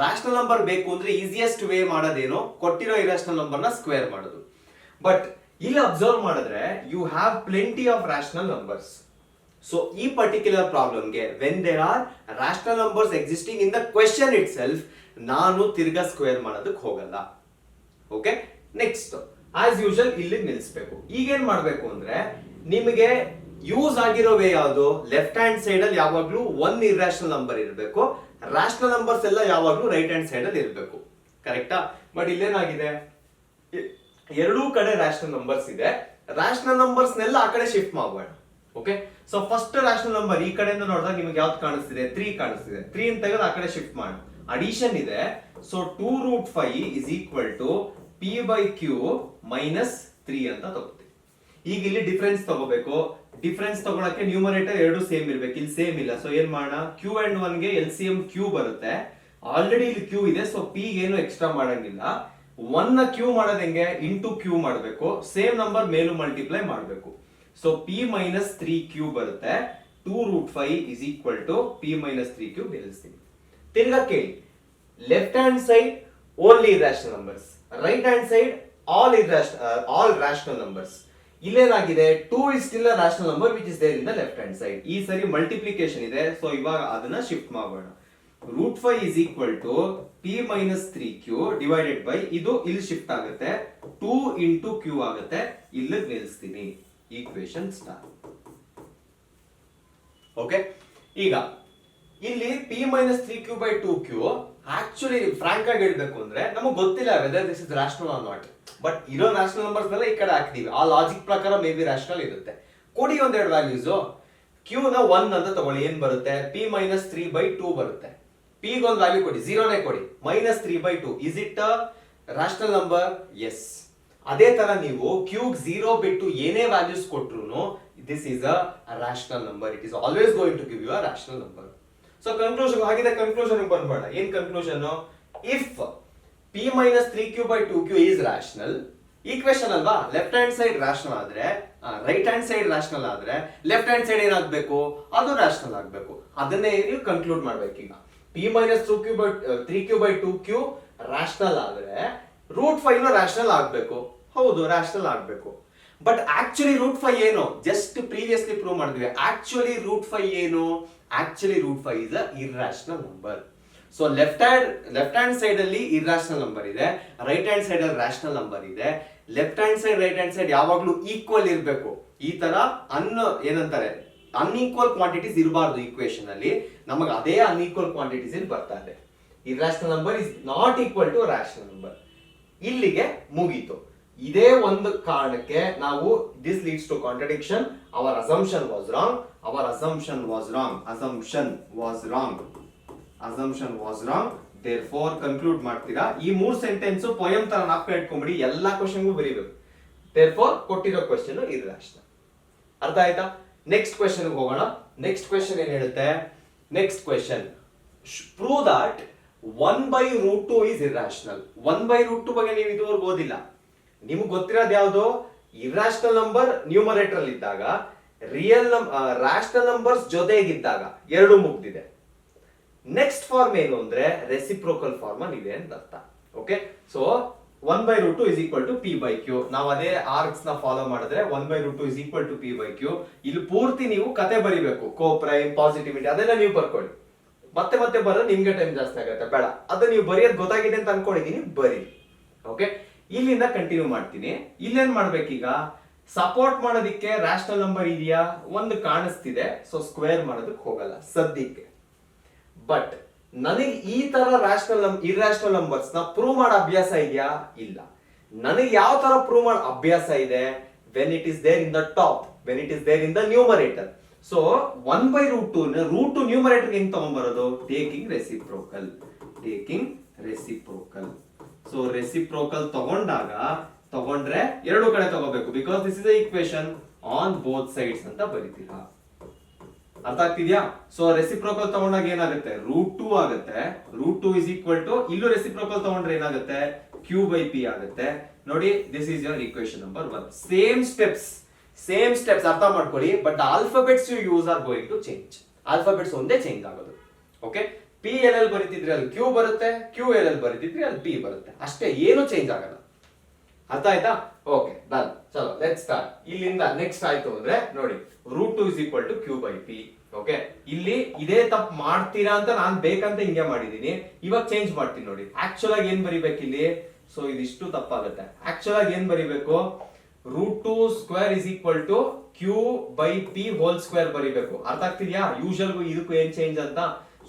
ರಾಷನಲ್ ನಂಬರ್ ಬೇಕು ಅಂದ್ರೆ ಈಸಿಯೆಸ್ಟ್ ವೇ ಮಾಡೋದೇನು, ಕೊಟ್ಟಿರೋ ಇರಾಷನಲ್ ನಂಬರ್ ನ ಸ್ಕ್ವೇರ್ ಮಾಡೋದು. ಬಟ್ ಇಲ್ಲಿ ಅಬ್ಸರ್ವ್ ಮಾಡಿದ್ರೆ you have plenty of rational numbers. So ಈ ಪರ್ಟಿಕ್ಯುಲರ್ ಪ್ರಾಬ್ಲಮ್ಗೆ when there are rational numbers existing in the question itself, ನಾನು ತಿರ್ಗಾ ಸ್ಕ್ವೇರ್ ಮಾಡೋದಕ್ಕೆ ಹೋಗಲ್ಲ. ಓಕೆ, ನೆಕ್ಸ್ಟ್ ಆಸ್ ಯೂಶುವಲ್ ಇಲ್ಲಿ ನಿಲ್ಲಿಸಬೇಕು. ಈಗೇನ್ ಮಾಡ್ಬೇಕು ಅಂದ್ರೆ, ನಿಮಗೆ ಯೂಸ್ ಆಗಿರೋ ವೇ ಯಾವುದು, ಲೆಫ್ಟ್ ಹ್ಯಾಂಡ್ ಸೈಡ್ ಅಲ್ಲಿ ಯಾವಾಗ್ಲೂ 1 ಇರ್ರಾಷನಲ್ ನಂಬರ್ ಇರಬೇಕು, ರಾಷನಲ್ ನಂಬರ್ಸ್ ಎಲ್ಲ ಯಾವಾಗ್ಲೂ ರೈಟ್ ಹ್ಯಾಂಡ್ ಸೈಡ್ ಅಲ್ಲಿ ಇರಬೇಕು. ಕರೆಕ್ಟಾ? ಬಟ್ ಇಲ್ಲೇನಾಗಿದೆ, ಎರಡೂ ಕಡೆ ರಾಷನಲ್ ನಂಬರ್ಸ್ ಇದೆ. ರಾಷನಲ್ ನಂಬರ್ಸ್ ನೆಲ್ಲ ಆ ಕಡೆ ಶಿಫ್ಟ್ ಮಾಡೋಣ. Okay, so first rational number ಈ ಕಡೆಯಿಂದ ನೋಡಿದಾಗ ನಿಮಗೆ ಯಾವ್ದು ಕಾಣಿಸ್ತಿದೆ, 3 ಕಾಣಿಸ್ತಿದೆ. 3 ಅಂತ ತೆಗೆದು ಆ ಕಡೆ ಶಿಫ್ಟ್ ಮಾಡಿ, ಅಡಿಷನ್ ಇದೆ. ಸೊ 2 √ 5 = p/q - 3 ಅಂತ ತಗೋತೀವಿ. ಈಗ ಇಲ್ಲಿ ಡಿಫರೆನ್ಸ್ ತಗೋಬೇಕು. ಡಿಫರೆನ್ಸ್ ತಗೊಳಕ್ಕೆ ನ್ಯೂಮರೇಟರ್ ಎರಡು ಸೇಮ್ ಇರ್ಬೇಕು, ಇಲ್ಲಿ ಸೇಮ್ ಇಲ್ಲ. ಸೊ ಏನ್ ಮಾಡೋಣ, q and 1 ಗೆ LCM q ಬರುತ್ತೆ. ಆಲ್ರೆಡಿ ಇಲ್ಲಿ q ಇದೆ, ಸೊ p ಏನು ಎಕ್ಸ್ಟ್ರಾ ಮಾಡಂಗಿಲ್ಲ. 1 ನ q ಮಾಡೋದು ಹೆಂಗೆ, ಇಂಟು q ಮಾಡಬೇಕು. ಸೇಮ್ ನಂಬರ್ ಮೇಲೂ ಮಲ್ಟಿಪ್ಲೈ ಮಾಡಬೇಕು. ಸೊ p - 3q ಬರುತ್ತೆ. 2 √ 5 = p - 3q ಬೆಳೆಸ್ತೀವಿ. ತಿರ್ಗಾ ಕೇಳಿ, left hand side only irrational numbers, right hand side all rational numbers. ಇಲ್ಲೇನಾಗಿದೆ, 2 is still a rational number which is there in the left hand side. ಈ ಸರಿ multiplication ಇದೆ, so ಇವಾಗ ಅದನ್ನ ಶಿಫ್ಟ್ ಮಾಡೋಣ. √5 = p - 3q ಡಿವೈಡೆಡ್ ಬೈ, ಇದು ಇಲ್ಲಿ shift ಆಗುತ್ತೆ, 2 × q ಆಗುತ್ತೆ. ಇಲ್ಲಿಗೆ ನಿಲ್ಲಿಸ್ತೀನಿ. Equation star. ಓಕೆ, ಈಗ ಇಲ್ಲಿ p - 3q/2q ಆಕ್ಚುಲಿ ಫ್ರಾಂಕ್ ಆಗಿ ಹೇಳ್ಬೇಕು ಅಂದ್ರೆ ನಮಗೆ ಗೊತ್ತಿಲ್ಲ whether this is rational or not. But ಇರೋ ರಾಷನಲ್ ನಂಬರ್ಸ್ ಎಲ್ಲ ಈ ಕಡೆ ಹಾಕ್ತೀವಿ. ಆ ಲಾಜಿಕ್ ಪ್ರಕಾರ ಮೇ ಬಿ ರಾಷನಲ್ ಇರುತ್ತೆ. ಕೊಡಿ ಒಂದೆರಡು ವ್ಯಾಲ್ಯೂಸ್. q ನ 1 ಅಂತ ತಗೊಳ್ಳಿ, ಏನ್ ಬರುತ್ತೆ, p - 3/2 ಬರುತ್ತೆ. p ಗೆ ಒಂದು ವ್ಯಾಲ್ಯೂ ಕೊಡಿ, 0 ನೇ ಕೊಡಿ. -3/2 is it rational number? Yes. ಅದೇ ತರ ನೀವು q ಗೆ 0 ಬಿಟ್ಟು ಏನೇ ವ್ಯಾಲ್ಯೂಸ್ ಕೊಟ್ರು this is a rational number. It is always going to give you a rational number. So conclusion ಆಗಿದೆ. ಕನ್ಕ್ಲೂಷನ್ ಬಂದ್ಬೇಡ. ಏನ್ conclusion, if p - 3q/2q is rational, equation ಅಲ್ವಾ, ಲೆಫ್ಟ್ ಹ್ಯಾಂಡ್ ಸೈಡ್ ರಾಷನಲ್ ಆದ್ರೆ, right hand side rational ಆದ್ರೆ left hand side ಏನಾಗಬೇಕು, ಅದು rational ಆಗಬೇಕು. ಅದನ್ನೇ ನೀವು ಕನ್ಕ್ಲೂಡ್ ಮಾಡ್ಬೇಕು. ಈಗ p - 3q/2q ರಾಷನಲ್ ಆದ್ರೆ √5 ರಾಷನಲ್ ಆಗ್ಬೇಕು. ಹೌದು, ರಾಷನಲ್ ಆಗ್ಬೇಕು. ಬಟ್ ಆಕ್ಚುಲಿ √5 ಏನು, ಜಸ್ಟ್ ಪ್ರೀವಿಯಸ್ಲಿ ಪ್ರೂವ್ ಮಾಡಿದ್ವಿ. ಆಕ್ಚುಲಿ √5 ಏನು, actually √5 is a irrational number. So left hand side ಅಲ್ಲಿ ಇರ್ರಾಷನಲ್ ನಂಬರ್ ಇದೆ, ರೈಟ್ ಹ್ಯಾಂಡ್ ಸೈಡ್ ಅಲ್ಲಿ ರಾಷನಲ್ ನಂಬರ್ ಇದೆ. Left hand side right hand side ಯಾವಾಗ್ಲೂ ಈಕ್ವಲ್ ಇರಬೇಕು. ಈ ತರ ಏನಂತಾರೆ, ಅನ್ಈಕ್ವಲ್ ಕ್ವಾಂಟಿಟೀಸ್ ಇರಬಾರ್ದು ಈಕ್ವೇಶನ್ ಅಲ್ಲಿ. ನಮಗೆ ಅದೇ ಅನ್ಈಕ್ವಲ್ ಕ್ವಾಂಟಿಟೀಸ್ ಇಲ್ಲಿ ಬರ್ತಾ ಇದೆ. Irrational number is not equal to rational number. ಇಲ್ಲಿಗೆ ಮುಗೀತು. ಇದೇ ಒಂದು ಕಾರಣಕ್ಕೆ ನಾವು this leads to contradiction. Our assumption was wrong, our assumption was wrong, assumption was wrong, assumption was wrong. Therefore conclude ಮಾಡ್ತೀರಾ, ಈ 3 ಸೆಂಟೆನ್ಸ್ ಪೋಯಂ ತರ ನಾಲ್ಕು ಇಟ್ಕೊಂಡ್ಬಿಡಿ, ಎಲ್ಲಾ ಕ್ವಶನ್ಗೂ ಬರೀಬೇಕು. ದೇರ್ಫೋರ್ ಕೊಟ್ಟಿರೋ ಕ್ವಶನ್ ಇರ್ರಾಷನಲ್. ಅರ್ಥ ಆಯ್ತಾ? ನೆಕ್ಸ್ಟ್ ಕ್ವಶನ್ ಹೋಗೋಣ. ನೆಕ್ಸ್ಟ್ ಕ್ವಶನ್ ಏನ್ ಹೇಳುತ್ತೆ, next question prove that 1/√2 is irrational. 1/√2 ಬಗ್ಗೆ ನೀವು ಇದುವರೆಗೂ ಓದಿಲ್ಲ. ನಿಮ್ಗೆ ಗೊತ್ತಿರೋದು ಯಾವುದು, ಇರ್ರಾಷನಲ್ ನಂಬರ್ ನ್ಯೂಮರೇಟರ್ ಅಲ್ಲಿ ಇದ್ದಾಗ, ರಾಷನಲ್ ನಂಬರ್ಸ್ ಜೊತೆಗಿದ್ದಾಗ ಎರಡು ಮುಗ್ದಿದೆ. ನೆಕ್ಸ್ಟ್ ಫಾರ್ಮ್ ಏನು ಅಂದ್ರೆ ರೆಸಿಪ್ರೋಕಲ್ ಫಾರ್ಮ್ ಅಲ್ಲಿ ಇದೆ ಅಂತ ಅರ್ಥ. Okay, so 1/√2 is p/q. ನಾವು ಅದೇ ಆರ್ಕ್ಸ್ ನ ಫಾಲೋ ಮಾಡಿದ್ರೆ 1/√2 is p/q. ಇಲ್ಲಿ ಪೂರ್ತಿ ನೀವು ಕತೆ ಬರಿಬೇಕು, ಕೋಪ್ರೈಮ್, ಪಾಸಿಟಿವಿಟಿ, ಅದೆಲ್ಲ ನೀವು ಬರ್ಕೊಳ್ಳಿ. ಮತ್ತೆ ಬರೋದು ನಿಮ್ಗೆ ಟೈಮ್ ಜಾಸ್ತಿ ಆಗುತ್ತೆ, ಬೇಡ. ಅದು ನೀವು ಬರೆಯೋದು ಗೊತ್ತಾಗಿದೆ ಅಂತ ಅನ್ಕೊಂಡಿದೀನಿ, ಬರೀ. ಓಕೆ, ಇಲ್ಲಿಂದ ಕಂಟಿನ್ಯೂ ಮಾಡ್ತೀನಿ. ಇಲ್ಲೇನ್ ಮಾಡ್ಬೇಕೀಗ, ಸಪೋರ್ಟ್ ಮಾಡೋದಿಕ್ಕೆ ರಾಷನಲ್ ನಂಬರ್ ಇದೆಯಾ, ಒಂದು ಕಾಣಿಸ್ತಿದೆ. ಸೊ ಸ್ಕ್ವೇರ್ ಮಾಡೋದಕ್ಕೆ ಹೋಗಲ್ಲ ಸದ್ಯಕ್ಕೆ. ಬಟ್ ನನಗೆ ಈ ತರ ಇರ್ರಾಷನಲ್ ನಂಬರ್ಸ್ ನ ಪ್ರೂವ್ ಮಾಡೋ ಅಭ್ಯಾಸ ಇದೆಯಾ, ಇಲ್ಲ. ನನಗೆ ಯಾವ ತರ ಪ್ರೂವ್ ಮಾಡೋ ಅಭ್ಯಾಸ ಇದೆ, when it is there in the top, when it is there in the numerator. So 1/√2 √2 numerator ಹೆಂಗ್ ತಗೊಂಡ್ಬರೋದು? Taking reciprocal, taking reciprocal. So reciprocal ತಗೊಂಡ್ರೆ ಎರಡು ಕಡೆ ತಗೋಬೇಕು, because this is a equation on both sides ಅಂತ ಬರೀತೀರಾ. ಅರ್ಥ ಆಗ್ತಿದ್ಯಾ? ಸೊ ರೆಸಿಪ್ರೋಕಲ್ ತಗೊಂಡಾಗ ಏನಾಗುತ್ತೆ? √2 ಆಗುತ್ತೆ. √2 ಇಸ್ ಈಕ್ವಲ್ ಟು, ಇಲ್ಲೂ ರೆಸಿಪ್ರೋಕಲ್ ತಗೊಂಡ್ರೆ ಏನಾಗುತ್ತೆ? q/p ಆಗುತ್ತೆ. ನೋಡಿ, this is your equation number 1. Same steps ಅರ್ಥ ಮಾಡ್ಕೊಳ್ಳಿ, but alphabets you use are going to change. Alphabets ಒಂದೇ ಚೇಂಜ್ ಆಗೋದು. ಓಕೆ, p LL ಬರೀತಿದ್ರೆ ಅಲ್ಲಿ q ಬರುತ್ತೆ, q LL ಬರೀತಿದ್ರೆ ಅಲ್ಲಿ p ಬರುತ್ತೆ, ಅಷ್ಟೇ, ಏನು ಚೇಂಜ್ ಆಗಲ್ಲ. ಅರ್ಥ ಆಯ್ತಾ? Okay, done. ಚಲೋ, ಲೆಟ್ಸ್ ಸ್ಟಾರ್ಟ್. ಇಲ್ಲಿಂದ ನೆಕ್ಸ್ಟ್ ಆಯ್ತು ಅಂದ್ರೆ ನೋಡಿ, √2 is equal to q/p. Okay, ಇಲ್ಲಿ ಇದೇ ತಪ್ಪು ಮಾಡ್ತೀರಾ ಅಂತ ನಾನು ಬೇಕಂತ ಹಿಂಗೆ ಮಾಡಿದೀನಿ. ಇವಾಗ ಚೇಂಜ್ ಮಾಡ್ತೀನಿ ನೋಡಿ. ಆಕ್ಚುಲ್ ಆಗಿ ಏನ್ ಬರಿಬೇಕು ಇಲ್ಲಿ? ಸೊ ಇದಿಷ್ಟು ತಪ್ಪಾಗುತ್ತೆ. ಆಕ್ಚುಲ್ ಆಗಿ ಏನ್ ಬರಿಬೇಕು? √2 square is equal to q/p whole square ಬರಿಬೇಕು. ಅರ್ಥ ಆಗ್ತಿದ್ಯಾ? ಯೂಶುವಲ್ ಇದಕ್ಕೂ ಏನ್ ಚೇಂಜ್ ಅಂತ?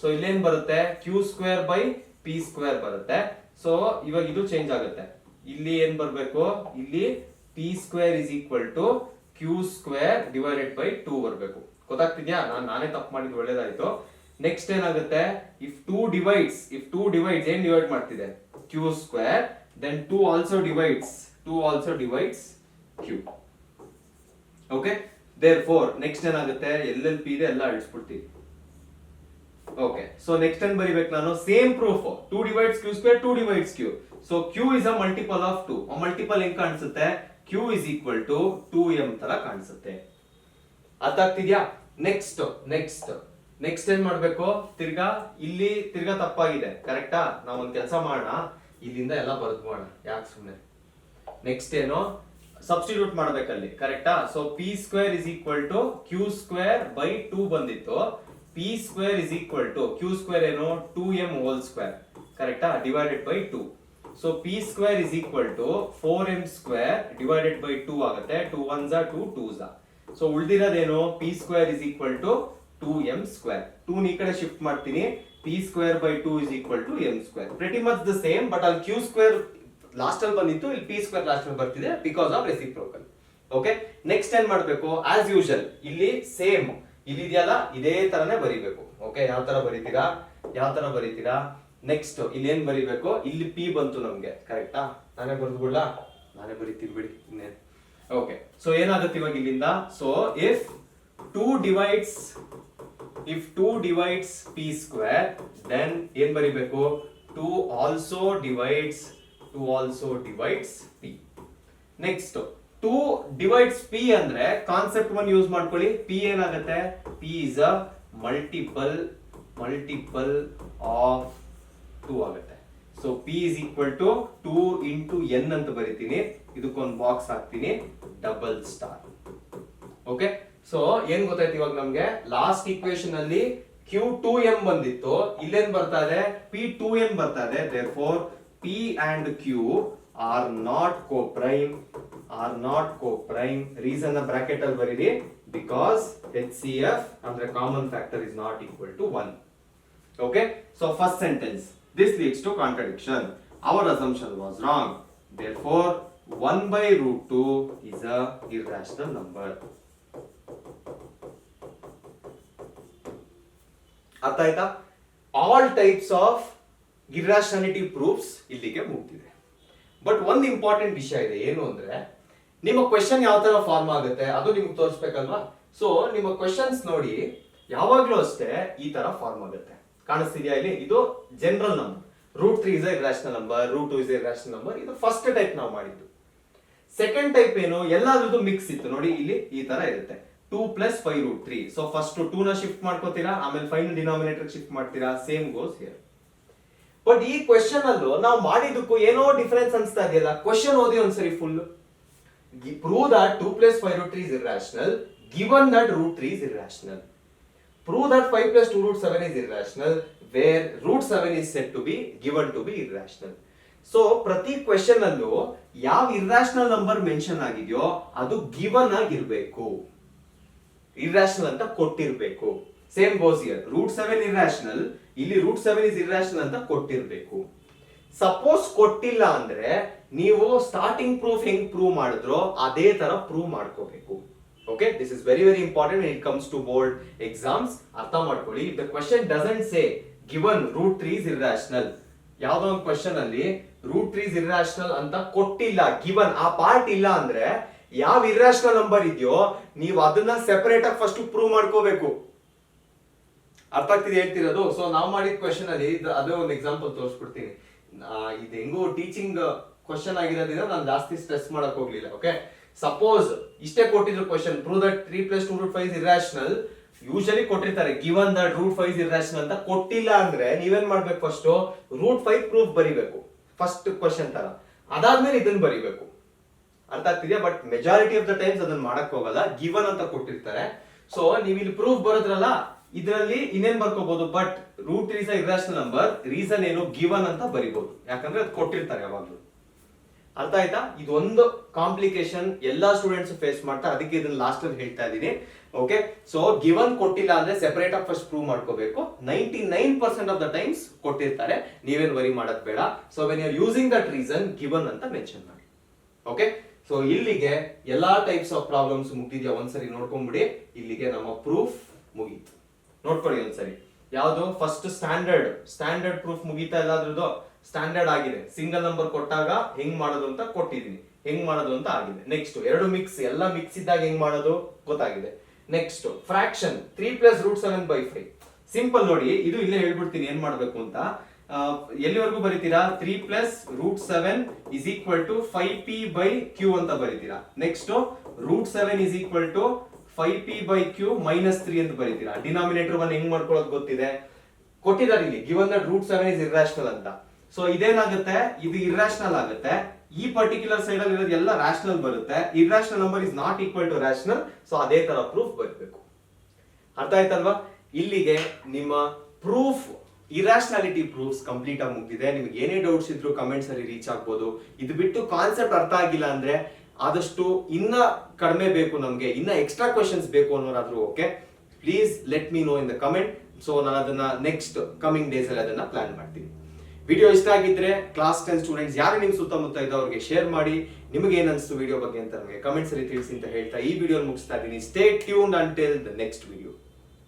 ಸೊ ಇಲ್ಲೇನ್ ಬರುತ್ತೆ? q²/p² ಬರುತ್ತೆ. ಸೊ ಇವಾಗ ಇದು ಚೇಂಜ್ ಆಗುತ್ತೆ. ಇಲ್ಲಿ ಏನ್ ಬರ್ಬೇಕು? ಇಲ್ಲಿ p² is equal to q² divided by 2 ಬರ್ಬೇಕು. ಗೊತ್ತಾಗ್ತಿದ್ಯಾ? ನಾನೇ ತಪ್ಪು ಮಾಡಿದ್ದು, ಒಳ್ಳೇದಾಯ್ತು. ನೆಕ್ಸ್ಟ್ ಏನಾಗುತ್ತೆ? ಇಫ್ 2 ಡಿವೈಡ್ಸ್ ಏನ್ ಡಿವೈಡ್ ಮಾಡ್ತಿದೆ? q². then 2 also divides q. Okay, therefore next ಏನಾಗುತ್ತೆ? LLP ಇದೆ, ಎಲ್ಲ ಅಳಿಸ್ಬಿಡ್ತೀವಿ. ಓಕೆ, ಸೊ ನೆಕ್ಸ್ಟ್ ಏನ್ ಬರಿಬೇಕು ನಾನು? Same proof. 2 divides q², 2 divides q. So q is a multiple of 2. ಆ ಮಲ್ಟಿಪಲ್ ಹೆಂಗ್ ಕಾಣಿಸುತ್ತೆ? q is equal to 2m ತರ ಕಾಣಿಸುತ್ತೆ. ಅರ್ಥ ಆಗ್ತಿದ್ಯಾ? ನೆಕ್ಸ್ಟ್ ಏನ್ ಮಾಡ್ಬೇಕು? ಇಲ್ಲಿ ತಿರ್ಗಾ ತಪ್ಪಾಗಿದೆ. ಕರೆಕ್ಟಾ? ನಾವು ಒಂದ್ ಕೆಲಸ ಮಾಡೋಣ, ಇಲ್ಲಿಂದ ಎಲ್ಲ ಬರೆದ್ಬೋಣ, ಯಾಕೆ ಸುಮ್ಮನೆ. ನೆಕ್ಸ್ಟ್ ಏನು? ಸಬ್ಸ್ಟಿಟ್ಯೂಟ್ ಮಾಡ್ಬೇಕಲ್ಲಿ. ಕರೆಕ್ಟಾ? So p² is equal to q²/2 ಬಂದಿತ್ತು. p² is equal to q² ಏನು? 2m whole square. ಕರೆಕ್ಟಾ? Divided by 2. So p² is equal to 4m² divided by 2 ಆಗುತ್ತೆ. 2 1s are 2 2s are. ಸೊ ಉಳಿದಿರೋದೇನು? p² is equal to 2m². 2 ಈ ಕಡೆ shift ಮಾಡ್ತೀನಿ. p²/2 is equal to m². Pretty much the same, but ಅಲ್ಲಿ q² last ಅಲ್ಲಿ ಬಂದಿತ್ತು, ಇಲ್ಲಿ p² ಲಾಸ್ಟ್ ಅಲ್ಲಿ ಬರ್ತಿದೆ, because of reciprocal. Okay, next ಏನ್ ಮಾಡ್ಬೇಕು? ಆಸ್ ಯೂಶುವಲ್ ಇಲ್ಲಿ ಸೇಮ್ ಇಲ್ಲಿ ಇದೆಯಲ್ಲ, ಇದೇ ತರನೇ ಬರಿಬೇಕು. ಓಕೆ, ಯಾವ ತರ ಬರೀತೀರಾ? ನೆಕ್ಸ್ಟ್ ಇಲ್ಲಿ ಏನ್ ಬರಿಬೇಕು? ಇಲ್ಲಿ p ಬಂತು ನಮ್ಗೆ. ಕರೆಕ್ಟಾ? ನಾನೇ ಬರೆದ್ಬಿಡ್ಲಾ? ನಾನೇ ಬರೀತೀನಿ ಬಿಡಿ. ಓಕೆ, ಸೊ ಏನಾಗುತ್ತೆ ಇವಾಗ ಇಲ್ಲಿಂದ? So if 2 divides p², then ಏನ್ ಬರಿಬೇಕು? 2 also divides p. Next 2 divides p ಅಂದ್ರೆ ಕಾನ್ಸೆಪ್ಟ್ 1 ಯೂಸ್ ಮಾಡ್ಕೊಳ್ಳಿ. p ಏನಾಗುತ್ತೆ? p is a multiple of 2 ಆಗುತ್ತೆ. So p is equal to 2 into n ಅಂತ ಬರಿತೀನಿ. ಇದಕ್ಕೊಂದು ಬಾಕ್ಸ್ ಹಾಕ್ತೀನಿ, ಡಬಲ್ ಸ್ಟಾರ್. ಓಕೆ, ಸೊ ಏನ್ ಗೊತ್ತಾಯ್ತು ಇವಾಗ ನಮ್ಗೆ? ಲಾಸ್ಟ್ ಈಕ್ವೇಶನ್ ಅಲ್ಲಿ q2m ಬಂದಿತ್ತು, ಇಲ್ಲೇನ್ ಬರ್ತಾ ಇದೆ? p2m ಬರ್ತಾ ಇದೆ. therefore p and q are not co-prime. Reason bracket ಅಲ್ಲಿ ಬರೀರಿ, ಬಿಕಾಸ್ HCF ಅಂದ್ರೆ common factor is not equal to 1. okay, so first sentence, this leads to contradiction. Our assumption was wrong. Therefore 1/√2 is a irrational number. ಅರ್ಥ ಆಯ್ತಾ? All types of ಇರ್ರಾಷನಾಲಿಟಿ proofs ಇಲ್ಲಿಗೆ ಮುಗ್ದಿದೆ. But ಒಂದು important ವಿಷಯ ಇದೆ, ಏನು ಅಂದ್ರೆ ನಿಮ್ಮ ಕ್ವೆಶ್ಚನ್ ಯಾವ ತರ ಫಾರ್ಮ್ ಆಗುತ್ತೆ ಅದು ನಿಮ್ಗೆ ತೋರಿಸ್ಬೇಕಲ್ವಾ. ಸೊ ನಿಮ್ಮ ಕ್ವೆಶ್ಚನ್ಸ್ ನೋಡಿ, ಯಾವಾಗ್ಲೂ ಅಷ್ಟೇ ಈ ತರ ಫಾರ್ಮ್ ಆಗುತ್ತೆ. ಕಾಣಿಸ್ತಿದ್ಯಾ ಇಲ್ಲಿ? ಇದು general number. √3 is a irrational number, √2 is a irrational number. ಇದು ಫಸ್ಟ್ ಟೈಪ್ ನಾವು ಮಾಡಿದ್ದು. ಸೆಕೆಂಡ್ ಟೈಪ್ ಏನು? ಎಲ್ಲಾದ್ರದ್ದು ಮಿಕ್ಸ್ ಇತ್ತು ನೋಡಿ, ಇಲ್ಲಿ ಈ ತರ ಇರುತ್ತೆ. 2 + 5√3. ಸೊ ಫಸ್ಟ್ 2 ನ ಶಿಫ್ಟ್ ಮಾಡ್ಕೋತೀರಾ, ಆಮೇಲೆ ಫೈನಲ್ ಡಿನಾಮಿನೇಟರ್ ಶಿಫ್ಟ್ ಮಾಡ್ತೀರಾ. Same goes here. ಬಟ್ ಈ ಕ್ವೆಶ್ಚನ್ ಅಲ್ಲೂ ನಾವು ಮಾಡಿದ್ದಕ್ಕೂ ಏನೋ ಡಿಫರೆನ್ಸ್ ಅನ್ಸ್ತಾ ಇದೆಯಲ್ಲ. ಕ್ವೆಶ್ಚನ್ ಓದಿ ಒಂದ್ಸರಿ full. Prove that 2 + 5√3 is irrational, given that √3 is irrational. Prove that 5 + 2√7 is irrational, where √7 is said to be given to be irrational. So ಪ್ರತಿ ಕ್ವೆಶ್ಚನ್ ಅಲ್ಲೂ ಯಾವ ಇರ್ರಾಷನಲ್ ನಂಬರ್ ಮೆನ್ಷನ್ ಆಗಿದೆಯೋ ಅದು ಗಿವನ್ ಆಗಿರ್ಬೇಕು, ಇರ್ರಾಷನಲ್ ಅಂತ ಕೊಟ್ಟಿರ್ಬೇಕು. Same goes here. √7 irrational, ಇಲ್ಲಿ √7 is irrational ಅಂತ ಕೊಟ್ಟಿರ್ಬೇಕು. ಸಪೋಸ್ ಕೊಟ್ಟಿಲ್ಲ ಅಂದ್ರೆ ನೀವು ಸ್ಟಾರ್ಟಿಂಗ್ ಪ್ರೂಫ್ ಹೆಂಗ್ ಪ್ರೂವ್ ಮಾಡಿದ್ರೋ ಅದೇ ತರ ಪ್ರೂವ್ ಮಾಡ್ಕೋಬೇಕು. Okay, this is very very important when it comes to board exams. ಅರ್ಥ ಮಾಡ್ಕೊಳ್ಳಿ. the question doesn't say given root 3 is irrational. ಯಾವ್ದೋ ಒಂದು ಕ್ವೆಶ್ಚನ್ ಅಲ್ಲಿ ರೂಟ್ 3 is irrational ಅಂತ ಕೊಟ್ಟಿಲ್ಲ, ಗಿವನ್ ಆ ಪಾರ್ಟ್ ಇಲ್ಲ ಅಂದ್ರೆ ಯಾವ ಇರ್ರಾಷನಲ್ ನಂಬರ್ ಇದೆಯೋ ನೀವು ಅದನ್ನ ಸೆಪರೇಟ್ ಆಗಿ ಫಸ್ಟ್ ಪ್ರೂವ್ ಮಾಡ್ಕೋಬೇಕು. ಅರ್ಥ ಆಗ್ತಿದೆ ಹೇಳ್ತಿರೋದು? ಸೊ ನಾವು ಮಾಡಿದ ಕ್ವೆಶ್ಚನ್ ಅಲ್ಲಿ ಅದೇ ಒಂದು ಎಕ್ಸಾಂಪಲ್ ತೋರಿಸ್ಬಿಡ್ತೀನಿ. ಇದು ಹೆಂಗೋ ಟೀಚಿಂಗ್ ಕ್ವೆಶ್ಚನ್ ಆಗಿರೋದ್ರಿಂದ ನಾನು ಜಾಸ್ತಿ ಸ್ಟ್ರೆಸ್ ಮಾಡಕ್ ಹೋಗ್ಲಿಲ್ಲ. ಓಕೆ, ಸಪೋಸ್ ಇಷ್ಟೇ ಕೊಟ್ಟಿದ್ರು question, prove that 3 + 2 √5 is irrational. Usually ಕೊಟ್ಟಿರ್ತಾರೆ given that root 5 is irrational ಅಂತ. ಕೊಟ್ಟಿಲ್ಲ ಅಂದ್ರೆ ನೀವೇನ್ ಮಾಡ್ಬೇಕು, ಫಸ್ಟ್ ರೂಟ್ 5 ಪ್ರೂಫ್ ಬರಿಬೇಕು ಫಸ್ಟ್ ಕ್ವೆಶ್ಚನ್ ತರ, ಅದಾದ್ಮೇಲೆ ಇದನ್ನ ಬರಿಬೇಕು. ಅರ್ಥ ಆಗ್ತಿದೆಯಾ? But majority of the times ಅದನ್ನ ಮಾಡಕ್ ಹೋಗಲ್ಲ, ಗಿವನ್ ಅಂತ ಕೊಟ್ಟಿರ್ತಾರೆ. ಸೊ ನೀವು ಇಲ್ಲಿ ಪ್ರೂಫ್ ಬರೋದ್ರಲ್ಲ, ಇದರಲ್ಲಿ ಇನ್ನೇನ್ ಬರ್ಕೋಬಹುದು, but root 3 is a irrational number, reason ಏನು ಗಿವನ್ ಅಂತ ಬರಿಬಹುದು, ಯಾಕಂದ್ರೆ ಅದು ಕೊಟ್ಟಿರ್ತಾರೆ ಯಾವಾಗ್ಲೂ. ಅರ್ಥ ಆಯ್ತಾ? ಇದೊಂದು ಕಾಂಪ್ಲಿಕೇಶನ್ ಎಲ್ಲಾ ಸ್ಟೂಡೆಂಟ್ಸ್ ಫೇಸ್ ಮಾಡ್ತಾರೆ, ಅದಕ್ಕೆ ಇದನ್ನ ಲಾಸ್ಟ್ ಅಲ್ಲಿ ಹೇಳ್ತಾ ಇದೀನಿ. ಓಕೆ, ಸೊ ಗಿವನ್ ಕೊಟ್ಟಿಲ್ಲ ಅಂದ್ರೆ ಸೆಪರೇಟ್ ಆಗಿ ಫಸ್ಟ್ ಪ್ರೂವ್ ಮಾಡ್ಕೋಬೇಕು. 99% ಆಫ್ ದ ಟೈಮ್ಸ್ ಕೊಟ್ಟಿರ್ತಾರೆ, ನೀವೇನ್ ವರಿ ಮಾಡಕ್ ಬೇಡ. So when you are using that reason given ಅಂತ ಮೆನ್ಷನ್ ಮಾಡಿ. ಓಕೆ, ಸೊ ಇಲ್ಲಿಗೆ ಎಲ್ಲಾ ಟೈಪ್ಸ್ ಆಫ್ ಪ್ರಾಬ್ಲಮ್ಸ್ ಮುಗಿದಿದ್ಯಾ ಒಂದ್ಸರಿ ನೋಡ್ಕೊಂಡ್ಬಿಡಿ. ಇಲ್ಲಿಗೆ ನಮ್ಮ ಪ್ರೂಫ್ ಮುಗೀತು, ನೋಡ್ಕೊಳ್ಳಿ ಒಂದ್ಸರಿ. ಯಾವ್ದು ಫಸ್ಟ್ ಸ್ಟ್ಯಾಂಡರ್ಡ್ ಪ್ರೂಫ್ ಮುಗೀತಾ? ಎಲ್ಲಾದ್ರದ್ದು ಸ್ಟ್ಯಾಂಡರ್ಡ್ ಆಗಿದೆ. ಸಿಂಗಲ್ ನಂಬರ್ ಕೊಟ್ಟಾಗ ಹೆಂಗ್ ಮಾಡೋದು ಅಂತ ಕೊಟ್ಟಿದೀನಿ, ಹೆಂಗ್ ಮಾಡೋದು ಅಂತ ಆಗಿದೆ. ನೆಕ್ಸ್ಟ್ ಎರಡು ಮಿಕ್ಸ್, ಎಲ್ಲ ಮಿಕ್ಸ್ ಇದ್ದಾಗ ಹೆಂಗ್ ಮಾಡೋದು ಗೊತ್ತಾಗಿದೆ. Next fraction 3 + √7/5. ಸಿಂಪಲ್ ನೋಡಿ, ಇದು ಇಲ್ಲೇ ಹೇಳ್ಬಿಡ್ತೀನಿ ಏನ್ ಮಾಡ್ಬೇಕು ಅಂತ. ಎಲ್ಲಿವರೆಗೂ ಬರೀತೀರಾ? 3 + √7 = 5p/q ಅಂತ ಬರೀತೀರಾ. ನೆಕ್ಸ್ಟ್ √7 = 5p/q - 3 ಅಂತ ಬರೀತೀರಾ. ಡಿನಾಮಿನೇಟರ್ 1 ಹೆಂಗ್ ಮಾಡ್ಕೊಳ್ಳೋದು ಗೊತ್ತಿದೆ, ಕೊಟ್ಟಿದ್ದಾರೆ ಇಲ್ಲಿ ಗಿವನ್ ದಟ್ √7 is irrational ಅಂತ. ಸೊ ಇದೇನಾಗುತ್ತೆ, ಇದು ಇರ್ರಾಷನಲ್ ಆಗುತ್ತೆ. ಈ ಪರ್ಟಿಕ್ಯುಲರ್ ಸೈಡ್ ಅಲ್ಲಿ ಇರೋದು ಎಲ್ಲ ರಾಷನಲ್ ಬರುತ್ತೆ. Irrational number is not equal to rational. So ಅದೇ ತರ ಪ್ರೂಫ್ ಬರಬೇಕು. ಅರ್ಥ ಆಯ್ತಲ್ವಾ? ಇಲ್ಲಿಗೆ ನಿಮ್ಮ ಪ್ರೂಫ್, ಇರಾಷನಾಲಿಟಿ ಪ್ರೂಫ್ಸ್ ಕಂಪ್ಲೀಟ್ ಆಗಿ ಮುಗಿದಿದೆ. ನಿಮ್ಗೆ ಏನೇ ಡೌಟ್ಸ್ ಇದ್ರು ಕಮೆಂಟ್ಸ್ ಅಲ್ಲಿ ರೀಚ್ ಆಗ್ಬೋದು. ಇದು ಬಿಟ್ಟು ಕಾನ್ಸೆಪ್ಟ್ ಅರ್ಥ ಆಗಿಲ್ಲ ಅಂದ್ರೆ ಆದಷ್ಟು ಇನ್ನ ಕಡಿಮೆ ಬೇಕು ನಮ್ಗೆ, ಇನ್ನ ಎಕ್ಸ್ಟ್ರಾ ಕ್ವೆಶನ್ಸ್ ಬೇಕು ಅನ್ನೋರಾದ್ರೂ okay, please let me know in the comment. So ನಾನು ಅದನ್ನ ನೆಕ್ಸ್ಟ್ ಕಮಿಂಗ್ ಡೇಸ್ ಅಲ್ಲಿ ಅದನ್ನ ಪ್ಲಾನ್ ಮಾಡ್ತೀನಿ. ವಿಡಿಯೋ ಇಷ್ಟ ಆಗಿದ್ರೆ ಕ್ಲಾಸ್ 10 ಸ್ಟೂಡೆಂಟ್ಸ್ ಯಾರು ನಿಮ್ ಸುತ್ತಮುತ್ತ ಇದ್ದೋ ಅವ್ರಿಗೆ ಶೇರ್ ಮಾಡಿ. ನಿಮಗೆ ಏನ್ ಅನ್ಸ್ತು ವಿಡಿಯೋ ಬಗ್ಗೆ ಅಂತ ನಮಗೆ ಕಮೆಂಟ್ಸ್ ಅಲ್ಲಿ ತಿಳಿಸಿ ಅಂತ ಹೇಳ್ತಾ ಈ ವಿಡಿಯೋ ಮುಗಿಸ್ತಾ ಇದ್ದೀನಿ. Stay tuned until the next video.